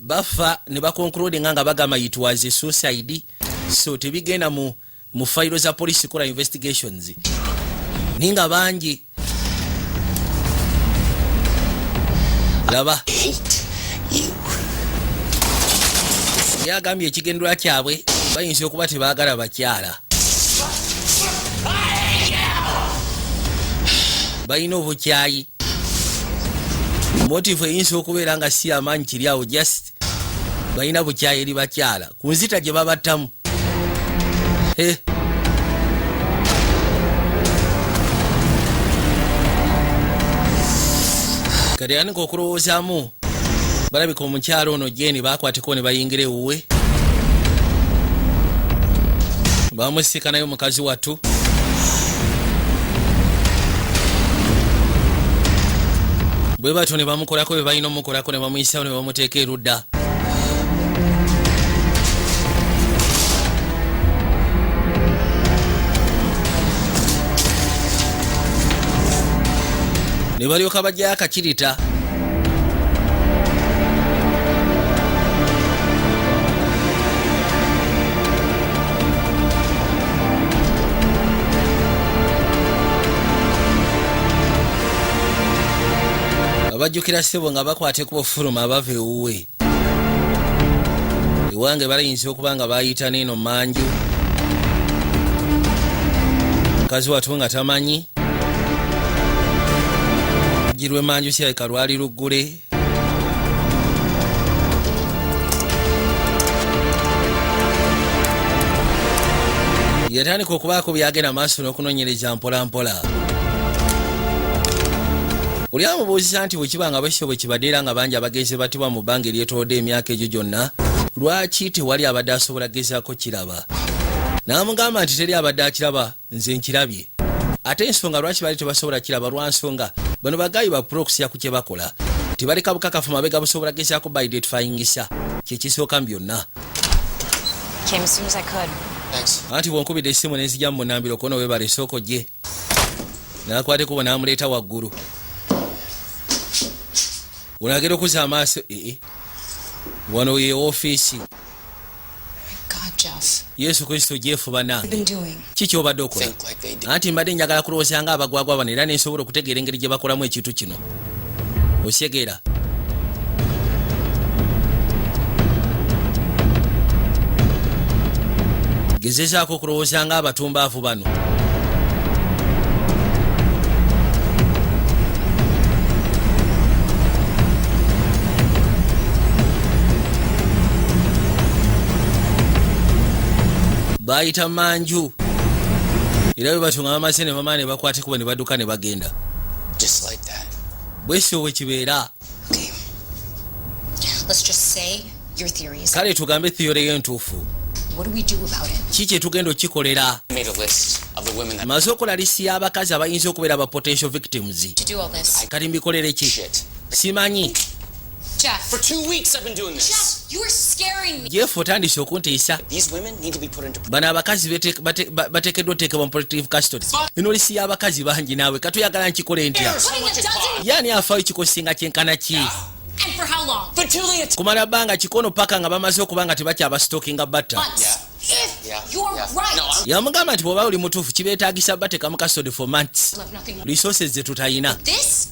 bafa ne bakonklude nga bagamba it was a suicide. So tebigenda mu fayiro za police kola investigations. Ninga bangi. Laba. Yagambye ekigendera kyabwe bayinza okuba tebaagala bakyala. Bayina obukyayi. Motive eyinza okubeera nga si amaanyi kiri awo just bayina bukyayi eri bakyala ku nzita gye babattamu. Kati anika okulowoozaamu balabika omukyalo ono Jeni baakwateko ne bayingira ewuwe. Bamusikanayo mukazi wattu. Bwe batyo ne bamukolako bye balina omukolako ne bamuyisawo ne bamuteeka erudda. Ne balyoka bajjayo akakirita. Abajjukira ssebo nga bakwateko ofuluma abava ewuwe. Ewange balayinza okuba nga bayita n'eno manju. Mukazi wattu nga tamanyi. Girwe manju sirabika lwali luggule. Yatandika okubaako byagenda maaso n'okunoonyereza mpola mpola. Oli amubuuziza nti bwe kibanga bwekityo bwe kibadde era nga bangi abagenzi batibwa mu bbanga eryetoolodde emyaka egyo gyonna lwaki tewali abadde asobola gezaako kiraba. N'amugamba nti teri abadde akiraba nze nkirabye. Ate ensonga lwaki bali tebasobola kiraba lwa nsonga bano bagayi ba proxy ku kye bakola tebaleka bukakafu mabega busobola gezaako by identifyingisa kyekisooka mu byonna. Came as soon as I could. Thanks. Anti bwonkubidde essimu n'enzija mu munambiro kono weebala essooko gye. N'akwateko bwe n'amuleeta waggulu. Unagera okuza amaaso wano ye ofiisi. God, Jeff. Yesu Kristo jeefuba nange. What have you been doing? Kiki obadde okola? Think like they did. Anti mbadde njagala kulowooza nga abagwagwa bano era nensobola okutegeera engeri gye bakolamu ekintu kino. Osegeera. Gezezaako okulowooza nga abatumbaavu bano. Bayita manju. Era bwe batunga bamaze ne bamaana ne bakwatekuba ne badduka ne bagenda. Just like that. Bwesyo bwe kibeera. Okay. Let's just say your theory is. Kale tugambe theory y'entuufu. What do we do about it? Ki kye tugenda okikolera? I made a list of the women that Maze okola lisi y'abakazi abayinza okubeera ba potential victims. To do all this. Kati mbikolere ki? shit. Simanyi. Jeff. For 2 weeks I've been doing this. Jeff, you are scaring me. Jeff otandise okuntiisa. These women need to be put into bano abakazi bateekeddwa oteekebwa mu protective custody. eno lisi y'abakazi bangi naawe katuyagala nkikole ntya. yaani afaayo kikosinga kyenkana ki. And for how long? for 2 weeks. kumala bbanga kikono paka nga bamaze okuba nga tebakyabasitookinga batta. If you're right. yamugamba nti bw'oba oli mutuufu kibeetaagisa bateeka mu custody for months. resources ze tutayina. This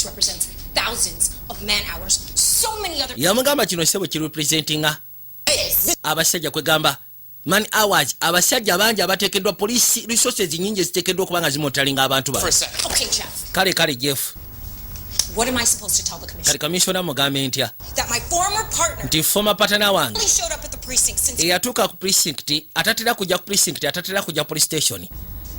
represents thousands of man hours. So many other. yamugamba kino sebo kirepresentinga abasajja kwegamba man hours. abasajja bangi abateekeddwa police resources nyingi ziteekeddwa okuba nga zimotalinga abantu ba. Okay, Jeff. kale Jeff. What am I supposed to tell the commission? kale commissioner mugambe ntya That my former partner nti former partner wange only showed up at the precinct since eyatuuka ku precinct atatera kujja ku precinct atatera kujja police station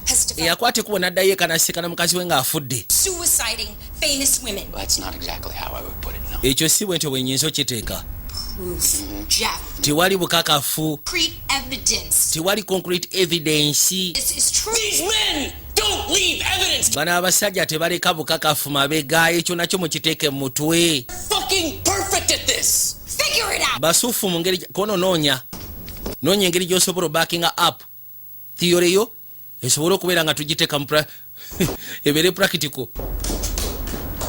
has developed eyakwate kubo n'addayo ekanasikana mukazi we ng'afudde. suiciding famous women. That's not exactly how I would put it, no. ekyo si bwe ntyo bwenyinza okiteeka. Proof. Jeff. tewali bukakafu. Concrete evidence. tewali concrete evidence. This is true. These men don't leave evidence. bano abasajja tebaleka bukakafu mabega. ekyo nakyo mukiteeke mu mutwe. Fucking perfect at this. Figure it out. basuufu mu ngeri kono noonya engeri gy'osobola backinga up theory yo esobola okubeera nga tugiteeka mu ebeere practical.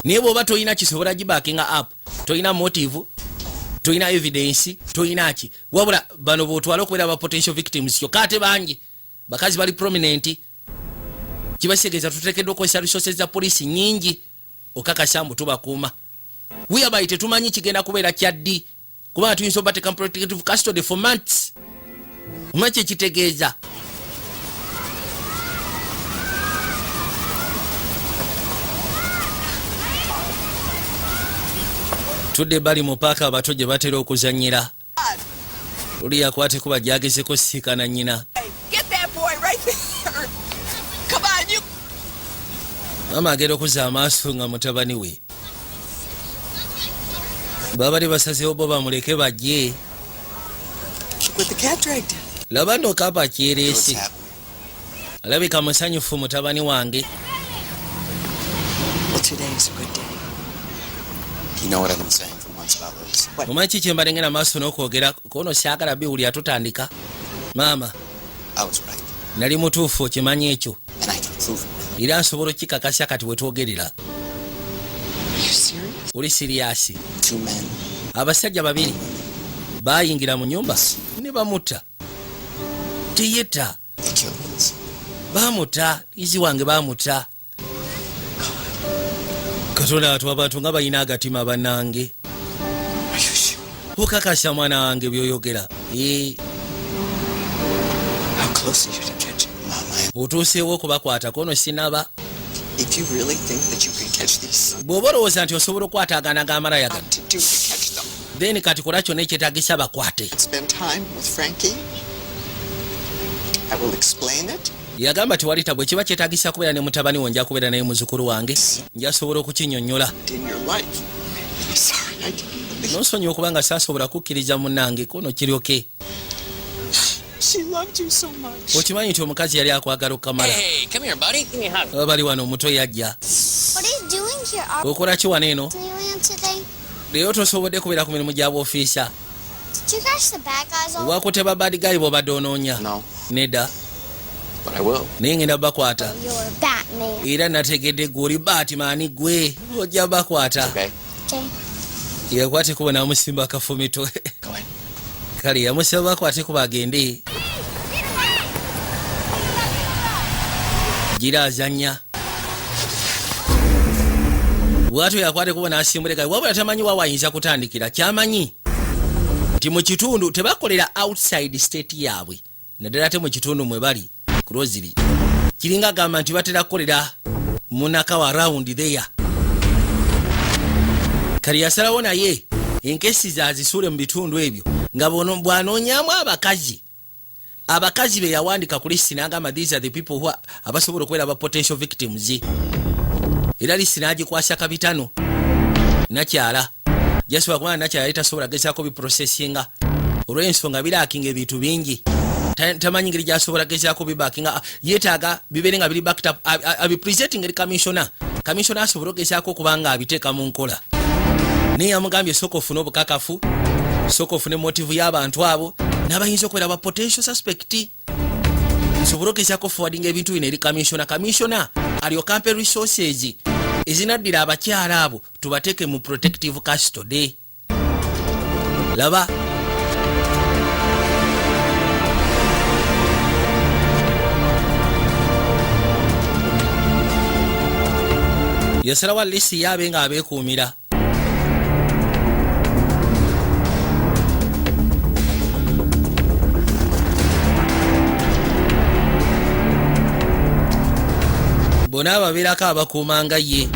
naye bw'oba toyina kisobola gibackinga up. toyina motive, toyina evidence, toyina ki. wabula bano bw'otwala okubeera ba potential victims kyokka ate bangi bakazi bali prominent. kibasegeeza tuteekeddwa okukozesa resources za poliisi nyingi okakasa mbu tubakuuma. weabayi tetumanyi kigenda kubeera kyaddi kubanga tuyinza obateeka mu protective custody for months. omanyi kyekitegeeza. tudde bali mu paaka abato gye batera okuzannyira. oli yakwate kuba gyagezeko siikana nnyina. maama agenda okuzza amaaso nga mutabani we. babali basazewo bo bamuleke bajje. laba nno kapa kyereese. alabika musanyufu mutabani wange. You know what I've been saying for months about Liz? omanyi ki kye mbalengera maaso n'okwogera kono saagala biwuli atutandika. maama I was right. nali mutuufu okimanyi ekyo. And I can prove it. era nsobola okikakasa kati wetwogerera. oli siriyasi. 2 men. abasajja babiri bayingira mu nyumba ne bamutta. teyetta. They killed Liz. bamutta. izi wange bamutta. katonda atu abantu nga balina agatima bannange. okakasa mwana wange byoyogera. How close are you to catching Mama? otuuseewo okubakwata kono sinaba. If you really think that you can catch these, bw'oba olowooza nti osobola okukwatagana g'amalayagano what to do to catch them? then kati kola kyonna ekyetaagisa bakwate. Spend time with Frankie. I will explain it. yagamba tewali bwe kiba kyetaagisa kubeera ne mutabani wo nja kubeera naye muzukulu wange njasobola okukinnyonnyola. In your life. I'm sorry, I didn't believe. n'onsonyiwa okuba nga saasobola kukkiriza munnange kono kiryoke. She loved you so much. okimanyi nti omukazi yali akwagala okukamala. Hey, come here, buddy. Give me a hug. bali wano omuto yajja. What are you doing here? Are okola ki wano eno? Disneyland today? leero tosobodde kubeera ku mirimu gya bwofiisa. Did you catch the bad guys all? wakuteba badigayi bw'obadde onoonya. No, nedda but I will. naye ngenda bakwata. You're Batman. era nategedde gwe oli Batman gwe ojja bakwata. Okay. Okay. yakwate kuba namusimba akafumito. Go ahead. kale yamusaba bakwate kuba agende. gira azannya. bwatyo yakwate kuba n'asimbula gayi wabula tamanyi waawayinza kutandikira. kyamanyi nti mu kitundu tebakolera outside state yaabwe naddala ate mu kitundu mwe bali ku Rosary kiringa gamba nti batera kukolera munakawa around there. kali yasalawo naye enkesi zazisuule mu bitundu ebyo nga bw'anoonyaamu abakazi be yawandika ku lisi n'agamba these are the people who abasobola okubeera ba potential victims. era lisi n'agikwasa kabitano nakyala jasobola kubanga nakyala yali tasobola gezaako biprocesinga olw'ensonga biraakinga ebintu bingi. tamanyi ngeri gyasobola gezaako bibakinga yeetaaga bibeere nga biri backed up abipresenting eri commissioner asobola ogezaako okubanga abiteeka mu nkola. naye yamugambye sooka ofune obukakafu, sooka ofune motivu y'abantu abo n'abayinza okubeera ba potential suspect. Nsobole ogezaako forwarding ebintu bino eri kamisona alyoka ampe resources ezinaddira abakyala abo tubateeke mu protective custody. Laba yasalawo alisi yaabe nga abeekuumira. Bona ababeerako abakuumanga ye.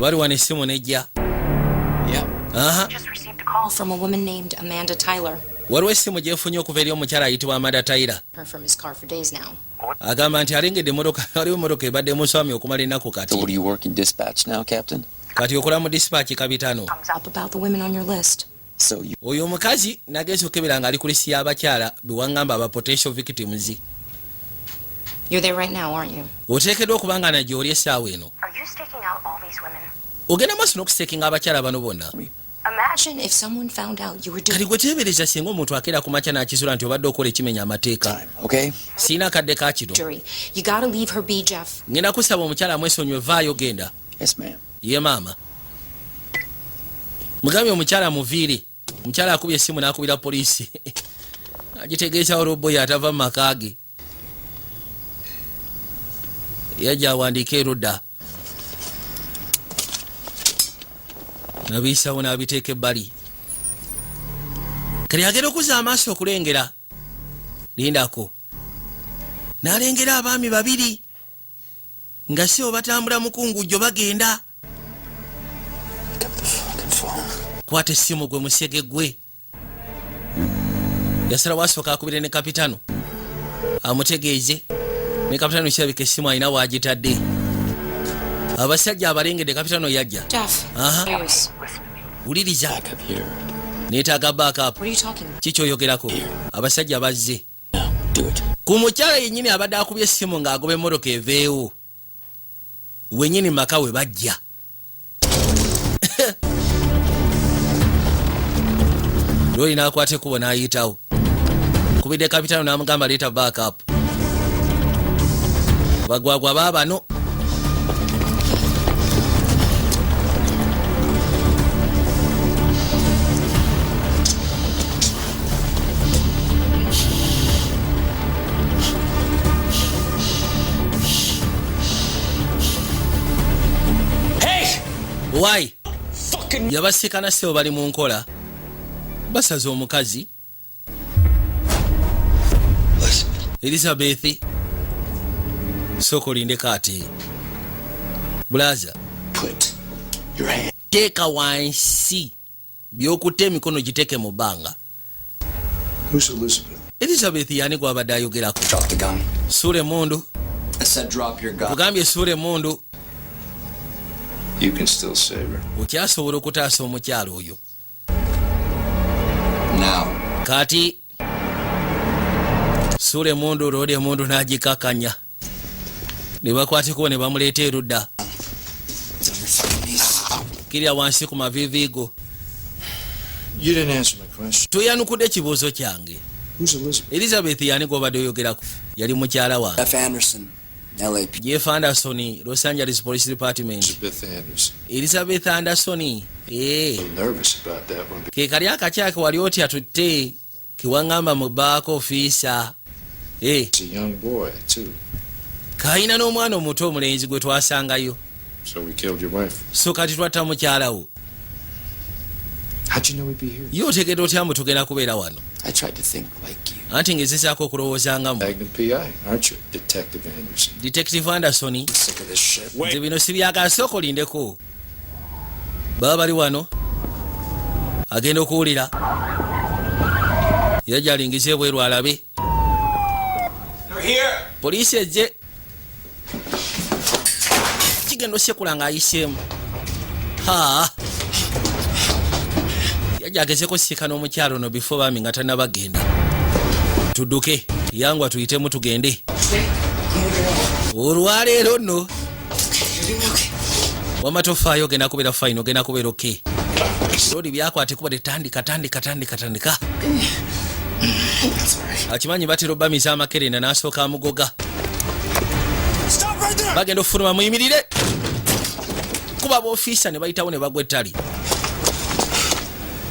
Wali wane essimu nejja. Just received a call from a woman named Amanda Tyler. Waliwo essimu gyefunye okuva eri omukyala ayitibwa Amanda Tyler. Her from his car for days now. Agamba nti alengedde waliwo emmotoka ebadde muswami okumala ennaku kati. So what do you work in dispatch now, Captain? Kati okola mu dispatch kapitano. Comes up about the women on your list. So you... Oyo omukazi nagenze okukebera nga ali ku lisi y'abakyala bewangamba aba potential victims. You're there right now, aren't you? Oteekeddwa okuba nga nagyoli essaawa eno. Are you staking out all these women? Ogenda maaso n'okuseekinga abakyala bano bonna. Imagine if someone found out you were doing... Kati gwe teebereza singa omuntu akeera ku makya n'akizula nti obadde okola ekimenya amateeka. Okay? Siina kadde ka kino. Jury, you gotta leave her be, Jeff. Ngenda kusaba omukyala amwesonyiwe vaayo genda. Yes, ma'am. Ye maama. Mugambye omukyala muviire. Omukyala akubye essimu n'akubira poliisi. Agitegeeza olw'obboyi atava mu maka ge. Yajja awandiika erudda. Nabiisawo n'abiteeka ebbali. Kale agenda okuzza amaaso okulengera. Lindako. N'alengera abaami babiri. Nga si obatambula mukungujjo bagenda. Kwata essimu gwe musege gwe. Yasalawo asooka akubire ne kapitano. Amutegeeze. Ne kapitano kirabika essimu alina waagitadde. Abasajja abalengedde kapitano yajja. Jeff, Aha. Wuliriza. Back up here. Neetaaga backup. what are you talking about? Kiki oyogerako? Abasajja bazze. No, do it. Ku mukyala yennyini abadde akubye essimu ng'agoba emmotoka eveewo. Wennyini maka we bajja. Lwoli n'akwata ekkubo n'ayitawo. Kubidde kapitano n'amugamba leeta backup. Bagwagwa baabano. Why? Yabasikana sebo bali mu nkola. Basaza omukazi. Elizabeth. Soko lindeka ate. Blaza. Put your hand. Teka wansi. Byokutte emikono giteke mu bbanga. Who's Elizabeth? Elizabeth yani gwabadde ayogerako. Drop the gun. Sule mundu. I said drop your gun. Mugambye sule mundu. You can still save her. Okyasobola okutaasa omukyalo oyo. Now. Kati. Sule mundu rode mundu n'agikakanya. Ne bakwateko ne bamuleeta erudda. Kirya wansi ku maviiviigo. You didn't answer my question. Toyanukudde ekibuuzo kyange. Who's Elizabeth? Elizabeth yani gwobadde oyogerako. Yali mukyala wange. F. Anderson, LAP. Jeff Anderson, Los Angeles Police Department. Elizabeth Anderson. Elizabeth Anderson. I'm nervous about that one. Ke kali akakyake wali oti atutte kiwangamba mu back officer. It's a young boy, too. Kaina n'omwana omuto omulenzi gwe twasangayo. So we killed your wife. So kati twatta mukyalawo. How'd you know we'd be here? Yo otegedde otya mbu tugenda kubeera wano? I tried to think like you. Anti ngezezaako okulowoozangamu. Magnum P.I., aren't you? Detective Anderson. Detective Anderson. I'm sick of this shit. Nze bino sibyagala sooka olindeko. Baba bali wano. Agenda okuwulira. Yajja alingize ebweru alabe. Poliisi ejje. Kigenda osekula ng'ayiseemu. Yajja agezeko sika n'omukyalo ono before bami nga tannabagenda. Tudduke. Yangwa tuyitemu tugende. Olwaleero nno. wamatofaayo genda kubeera fine ogenda kubeera okay. Lodi byakwate kuba tandika. Akimanyi batera obamiza amakerenda n'asooka amugoga. Bagenda ofuluma muyimirire. Kuba b'ofiisa ne bayitawo ne bagwa ettali.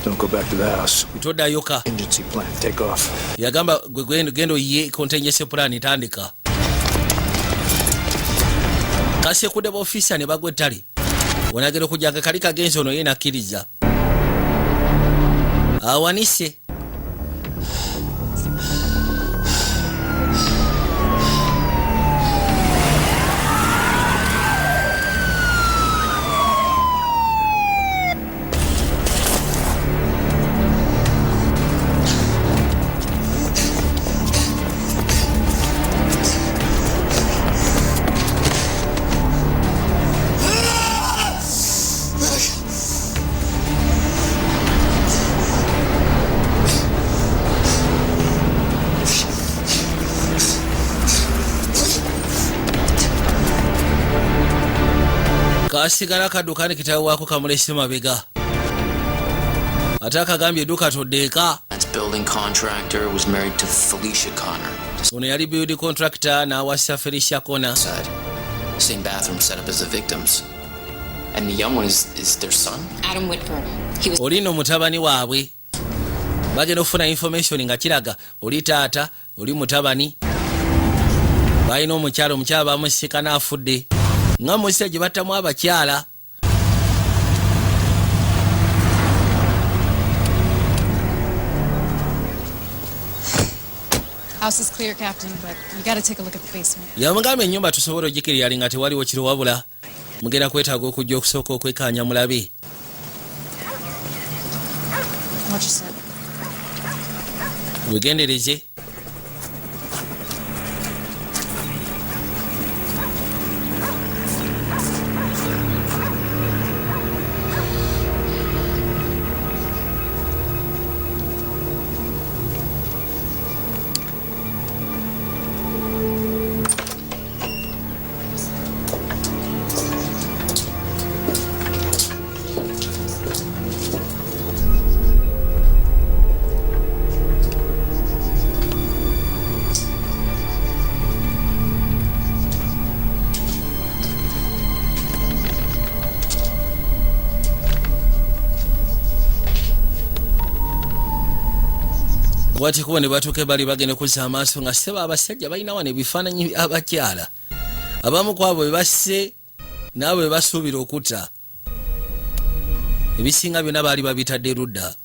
Don't go back to the house. Toddayoka. Contingency plan. Take off. Yagamba genda oyiye contingency plan tandika. Kasi ekudde b'ofiisa ne bagwa ettali. Onagera okujjaga kali kagenzi ono ye nakkiriza. Awanise. Kasigala kadukani kitabu wako kamulese mabega. Ataka gambye eduka todeka. That building contractor was married to Felicia Connor. Ono yali building contractor na wasa Felicia Connor. Same bathroom setup as the victims. And the young one is their son? Adam Whitford. He was... Olino mutabani waabwe. Bagenda ofuna information nga kiraga oli taata, oli mutabani. Bayina omukyalo bamusika n'afudde. Nga musita gye battamu abakyala. House is clear, Captain, but you gotta take a look at the basement. Yamugamba ennyumba tusobola ogikirira nga tewaliwo kiro wabula mugenda kwetaaga okujja okusooka okwekaanya mulabe. What you said. Wegendereze. Wati kuwa ne batuke bali bagene kuzza amaaso nga seba abasajja balina wano ebifaananyi abakyala. Abamu kwabo bebasse naawe basuubira okutta. Ebisinga byonna baali babitadde ludda.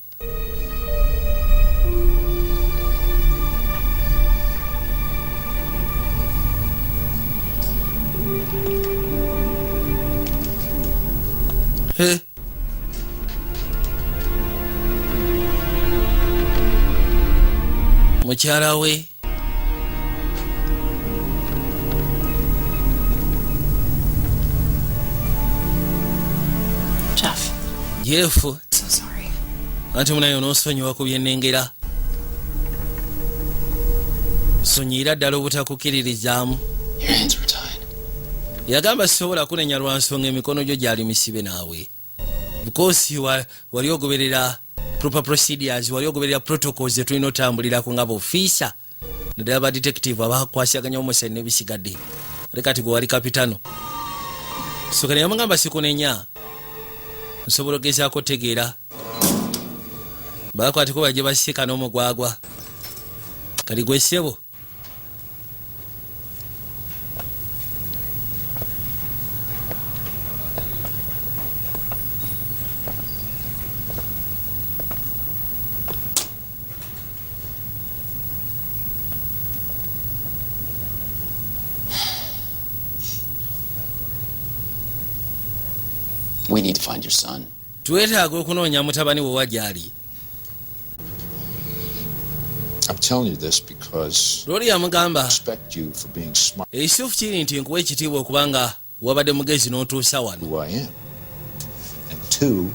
He mukyala we Jeff. So sorry. Anti munayo n'osonyiwa ku byennengera. Sonyiira ddala obutakukiririzaamu. Your hands were tied. Yagamba sisobola kunenya lwa nsonga emikono gyo gyali misibe naawe. Because wali ogoberera proper procedures, wali ogoberera protocols tulina otambulirako nga b'ofiisa. Naddala ba detective abakwasaganya omusene n'ebisigadde. Lekati gwe wali kapitano. Sokane yamugamba sikunenya. Nsobola ogezaako tegeera. Bakwateko bajje basika n'omugwagwa. Kali gwe ssebo. We need to find your son. Twetaaga okunoonya mutabani we wajali. I'm telling you this because Lori yamugamba I respect you for being smart ekituufu kiri nti nkuwa ekitiibwa okubanga wabadde mugezi n'otuusa wano. who I am. And two,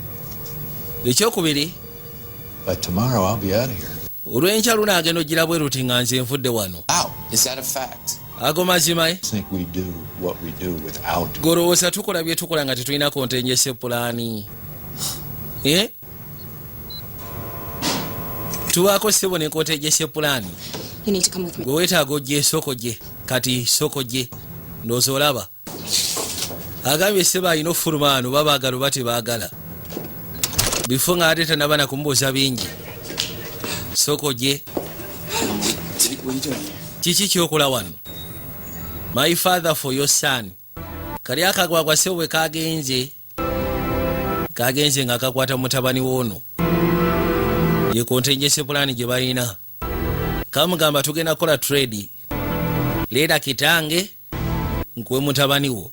Ekyokubiri, by tomorrow I'll be out of here. olw'enkya lunaagenda ogira bwe ruti nga nze nvudde wano. Wow, is that a fact? ago mazima I think we do what we do without. Gorowooza tukola bye tukola nga tetulina kontenjese pulaani. Tubaako ssebo ne kontenjese pulaani. You need to come with me. Gwe weetaaga ojje esoko gye kati soko gye ndowooza olaba. Agambye ssebo alina ofuluma ano babaagala oba tebaagala. Bifo nga ate tanaba kumubuuza bingi. Soko gye. What are you doing here? Kiki kyokola wano? My father for your son. Kali akagwagwa ssebo bwe kagenze nga kakwata mutabani woono. Ye kontenjese pulaani gye balina. Kamugamba tugenda kola trade. Leeta kitange nkuwe mutabani wo.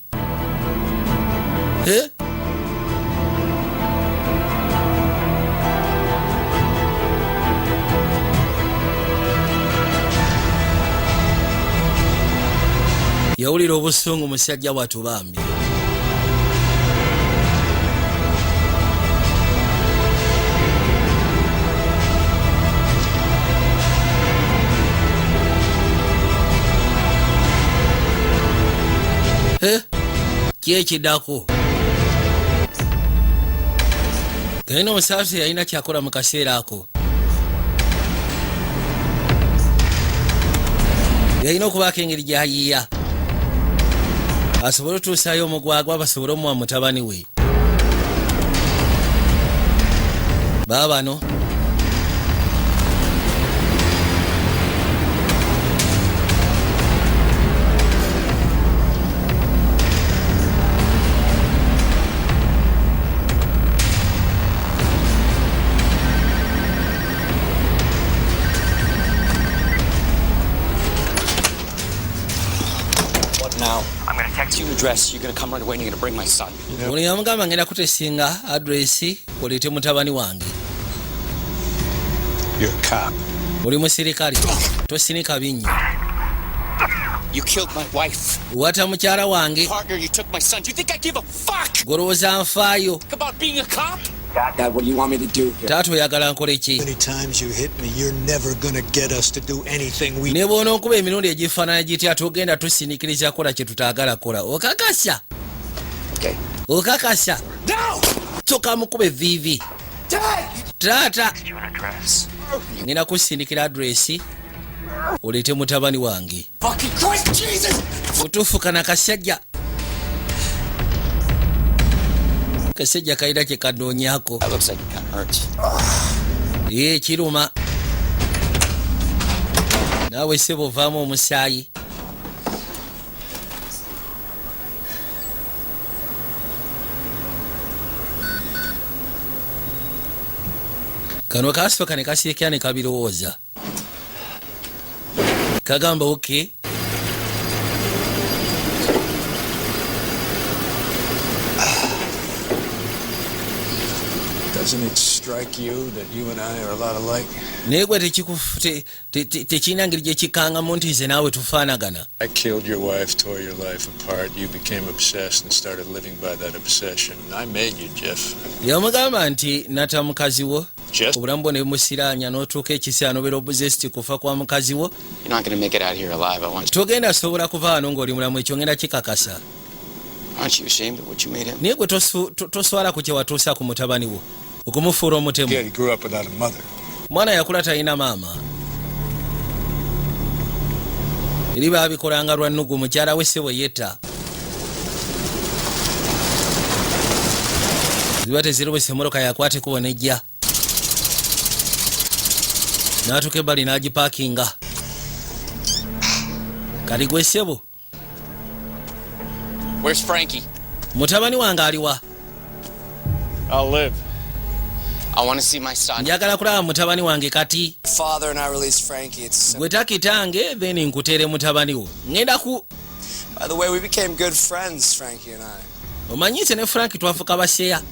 Yawulira obusungu musajja bw'atubambye. Ki ekiddako? Galina omusaasi yalina kyakola mu kaseera ako. Yalina okubaako engeri gy'ayiiya asobole otuusaayo omugwagwa basobole omuwa mutabani we. Baabano Now, I'm going to text you an address. You're going to come right away and you're going to bring my son. ono yamugamba ngenda kutesinga adresi oleete mutabani wange. You're a cop. Oli musirikale tosinika binnya. You killed my wife. Wata mukyala wange. Partner, you took my son. Do you think I give a fuck Golowooza nfaayo. about being a cop? Dad, what do you want me to do here? Taata oyagala nkole ki? Many times you hit me, you're never gonna get us to do anything we. Ne bw'ona okuba emirundi egifaanana gitya tugenda tusinikiriza kola kye tutaagala kola. Okakasa? Okay. Okakasa? No! Soka mukube vivi. Taata. You an address. Ngenda kusindikira adresi oleete mutabani wange. Fucking Christ Jesus! Mutuufu kana kasajja. Kasajja kalina kye kanoonyaako. That looks like it kind of hurts. Kiruma. Naawe ssebo ovaamu omusaayi. Kano kasooka ne kasirekera ne kabirowooza. Kagamba okay. Doesn't it strike you that you and I are a lot alike? Naye gwe tekirina ngeri gye kikangamu nti nze naawe tufaanagana. I killed your wife, tore your life apart. You became obsessed and started living by that obsession. I made you, Jeff. Yamugamba nti nata mukazi wo. Just Obulamu bwo ne bumusiraanya n'otuuka ekiseera n'obeera obuzesiti kufa kwa mukazi wo. You're not going to make it out here alive. I want you. Togenda sobola kuva wano ng'oli mulamu, ekyo ngenda kikakasa. Aren't you ashamed of what you made him? Naye gwe toswala ku kye watuusa ku mutabani wo okumufuula omutemu. he grew up without a mother. Mwana yakula talina maama. Eri baabikolanga lwa nnugu mukyala we ssebo yetta. Ziba tezirobese emmotoka yakwata ekubo nejja. N'atuuka ebbali n'agipaakinga. Kali gwe ssebo. Where's Frankie? Mutabani wange aliwa? I'll live. I want to see my son. Njagala kulaba mutabani wange kati. Father and I released Frankie. It's Gwe takitange then nkuteere mutabani wo. Ngenda ku. by the way, we became good friends, Frankie and I. Omanyise ne Frank twafuka baseya.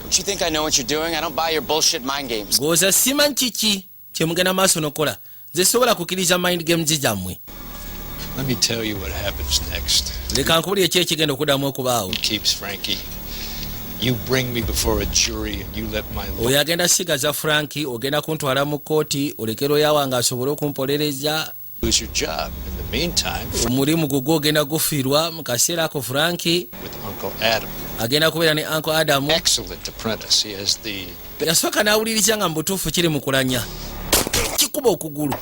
Don't you think I know what you're doing? I don't buy your bullshit mind games. Goza simanyi kiki kye mugenda maaso n'okola. Nze sobola kukkiriza mind games zammwe. Let me tell you what happens next. Leka nkubulire ki ekigenda okuddamu okubaawo. Keeps Frankie. You bring me before a jury and you let my Oyo agenda sigaza Frank, ogenda kuntwala mu kkooti, olekero yawange asobole okumpolereza. lose your job in the meantime, omulimu gugwo ogenda gufiirwa mu kaseera ako Frankie with Uncle Adam. agenda kubeera ne Uncle Adam. Excellent apprentice. He has the... yasooka n'awuliriza nga mu butuufu kiri mu kulanya kikuba okugulu.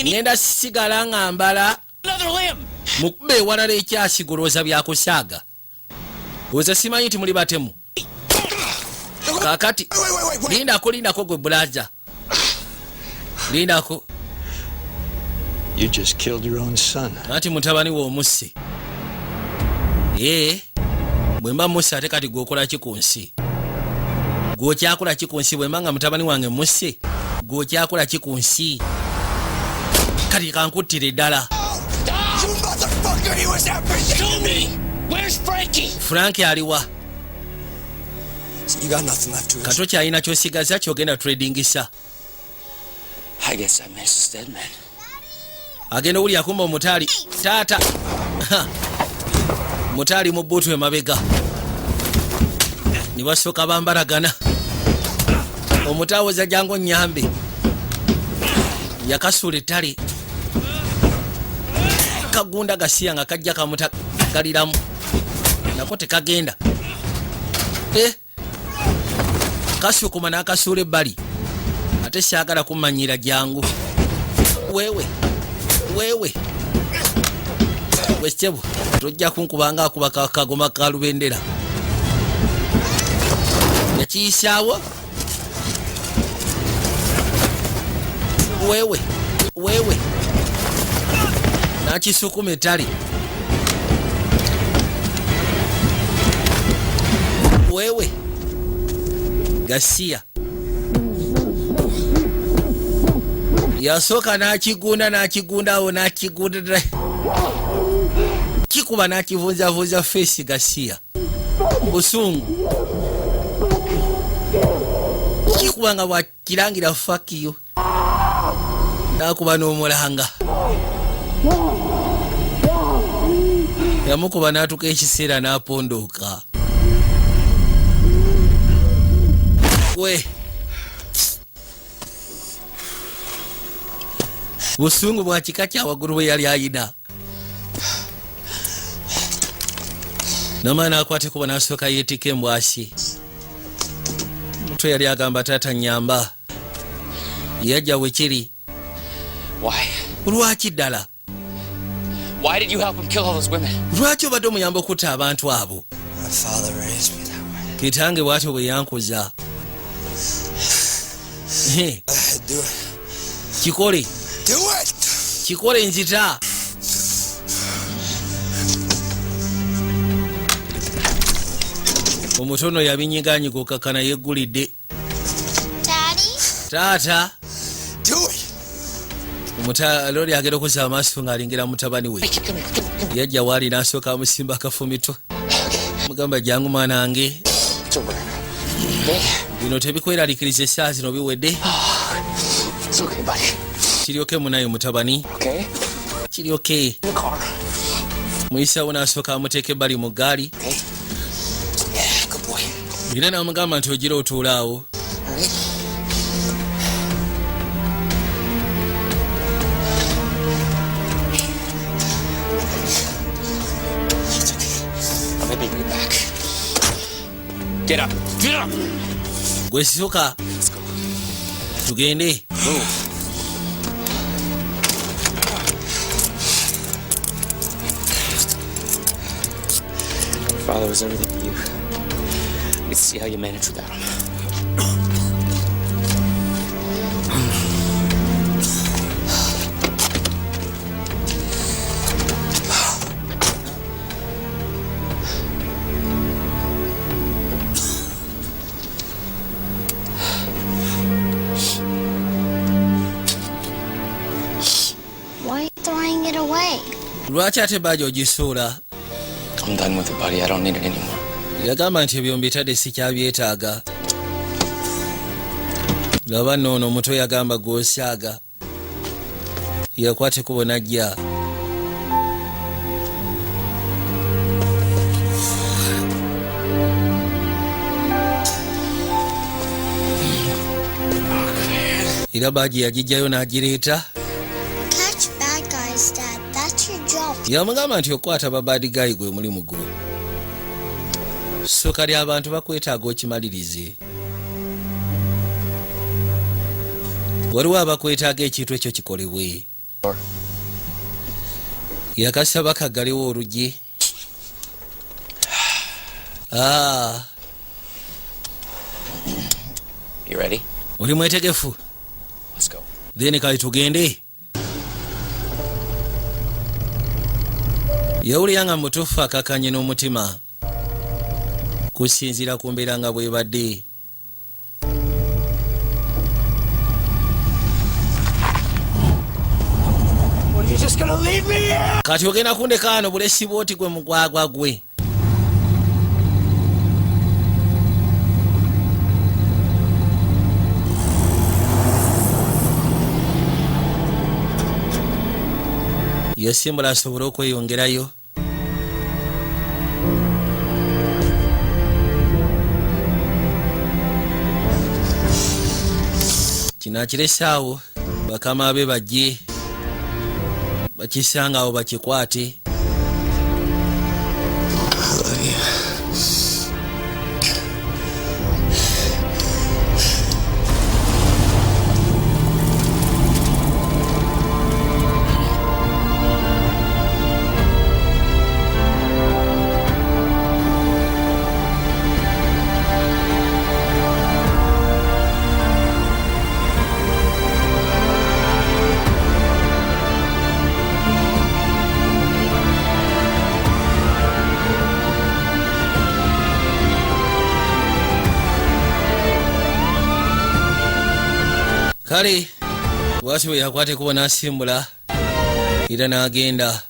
ngenda sigala nga mbala mukube ewalala ekyasigolooza byakusaaga. oza simanyi nti muli batemu. kakati lindako gwe bulaza, lindako. You just killed your own son. Nati mutabani wo omusse. Bwe mba musse ate kati gwokola ki ku nsi? Gwokyakola ki ku nsi bwe mba nga mutabani wange musse? Gwokyakola ki ku nsi? Kati kankuttire ddala. Frankie aliwa? Kato kyalina kyosigaza kyogenda tradingisa. agenda uli akumba omutali tata mutali mu butu emabega nibasoka bambaragana omutawoza jango nyambe yakasule tali kagunda gasiya nga kajja kamutagaliramu nako tekagenda kasukuma n'akasule bali ate syagala kumanyira jangu wewe westebu tojja kunkubanga akuba kagoma kalubendera yakiyisaawo wewe nakisukuma etali wewe gasiya yasoka nakigundawo nakigunda kikuba nakivunzavuza fesi gasiya busungu kikuba nga bwakirangira fakiyo nakuba n'omulanga yamukuba natuka ekiseera napondoka we busungu bwa kika kya waggulu bwe yali ayina namana akwate kuba nasooka yeetika embwasi mutwe yali agamba taata nyamba yajja wekiri lwaki ddala lwaki obadde omuyamba okutta abantu abo kitange bwatyo bwe yankuza kikole nzita omutono yabinyiganyiga okakana yeggulidde taata lori agenda okuza amaaso ng'alengera mutabani we yajja waali n'asooka amusimba akafumito mugamba jangu mwanange bino tebikweraliikiriza essaawa zino biwedde kiryoke munaye mutabani kiryoke muyisawo n'asooka amuteeka ebbali mu ggaali era n'amugamba nti ogira otuulaawo Get up. Gwesisoka tugende Father was everything to you. I could see how you managed without him. lwaki ate baaja ogisuula I'm done with it, buddy. I don't need it anymore. yagamba nti ebyo mbitadde sikyabyetaaga laba noono omuto yagamba gwosaaga yakwate kubo najja era baji yagijjayo n'agireeta. Catch bad guys, Dad. That's your job. Yamugamba nti okwata babadi guy gwe mulimu gwo. So kali abantu bakwetaaga okimalirize. Waliwo abakwetaaga ekintu ekyo kikolebwe. Yakasaba kaggalewo oluggi. You ready? Oli mwetegefu? Let's go. Then kali tugende. Yawulira nga mutuufu akakanye n'omutima. Kusinziira ku mbeera nga bwebadde. Kati ogenda kundeka wano bulesi bwoti gwe mugwagwa gwe. Yasimbula asobole okweyongerayo. Kino akirese awo bakama be bajje bakisanga awo bakikwate. Kale bwati bwe yakwate kuba n'asimbula era n'agenda.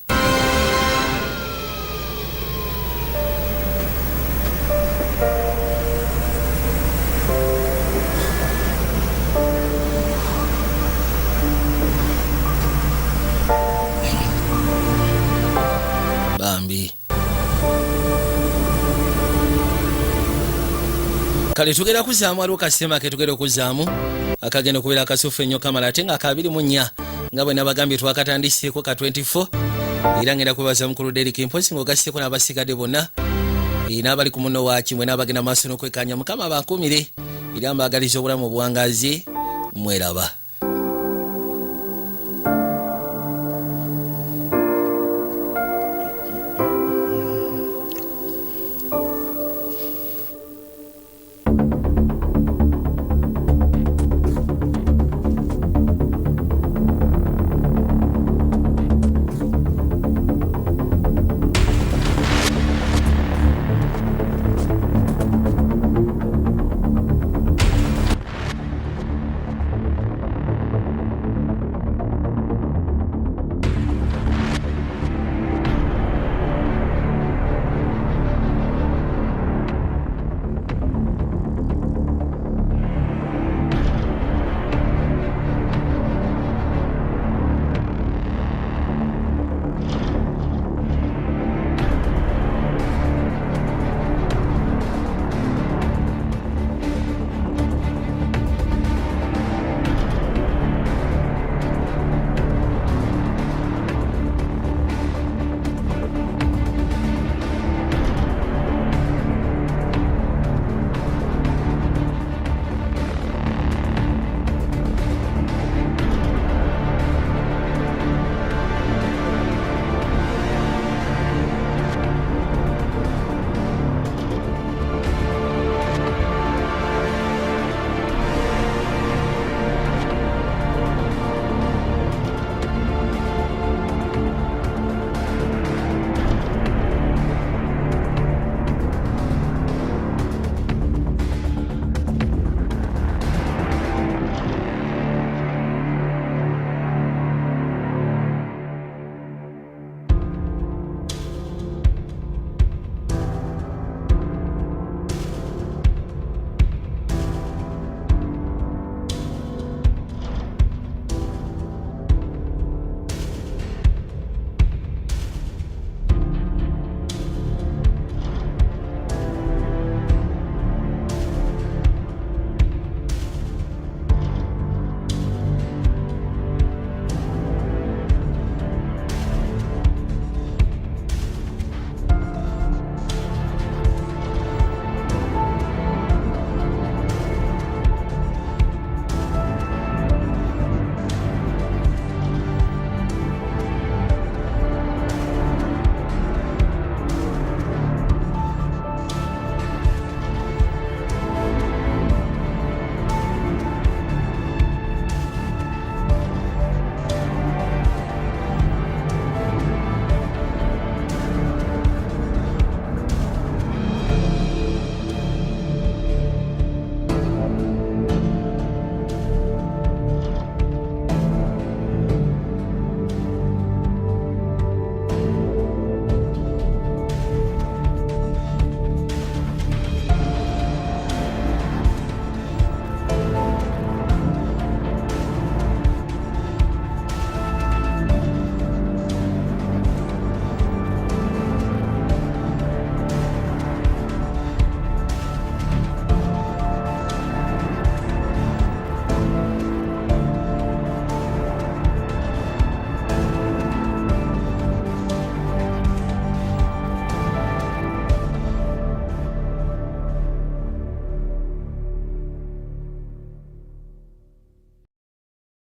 Bambi. Kale tugenda kuzaamu waliwo kasema ke tugenda okuzaamu akagenda okubeera akasufu ennyo kamala ate nga akabiri mu nnya nga bwe nabagambye twakatandiseeko ka 24 era ngenda kwebaza mukulu Derek Mposi ng'ogasseko n'abasigadde bonna n'abali ku muno waakimwe n'abagenda maaso n'okwekanya Mukama abankumire era mbaagaliza obulamu obuwangazi mweraba.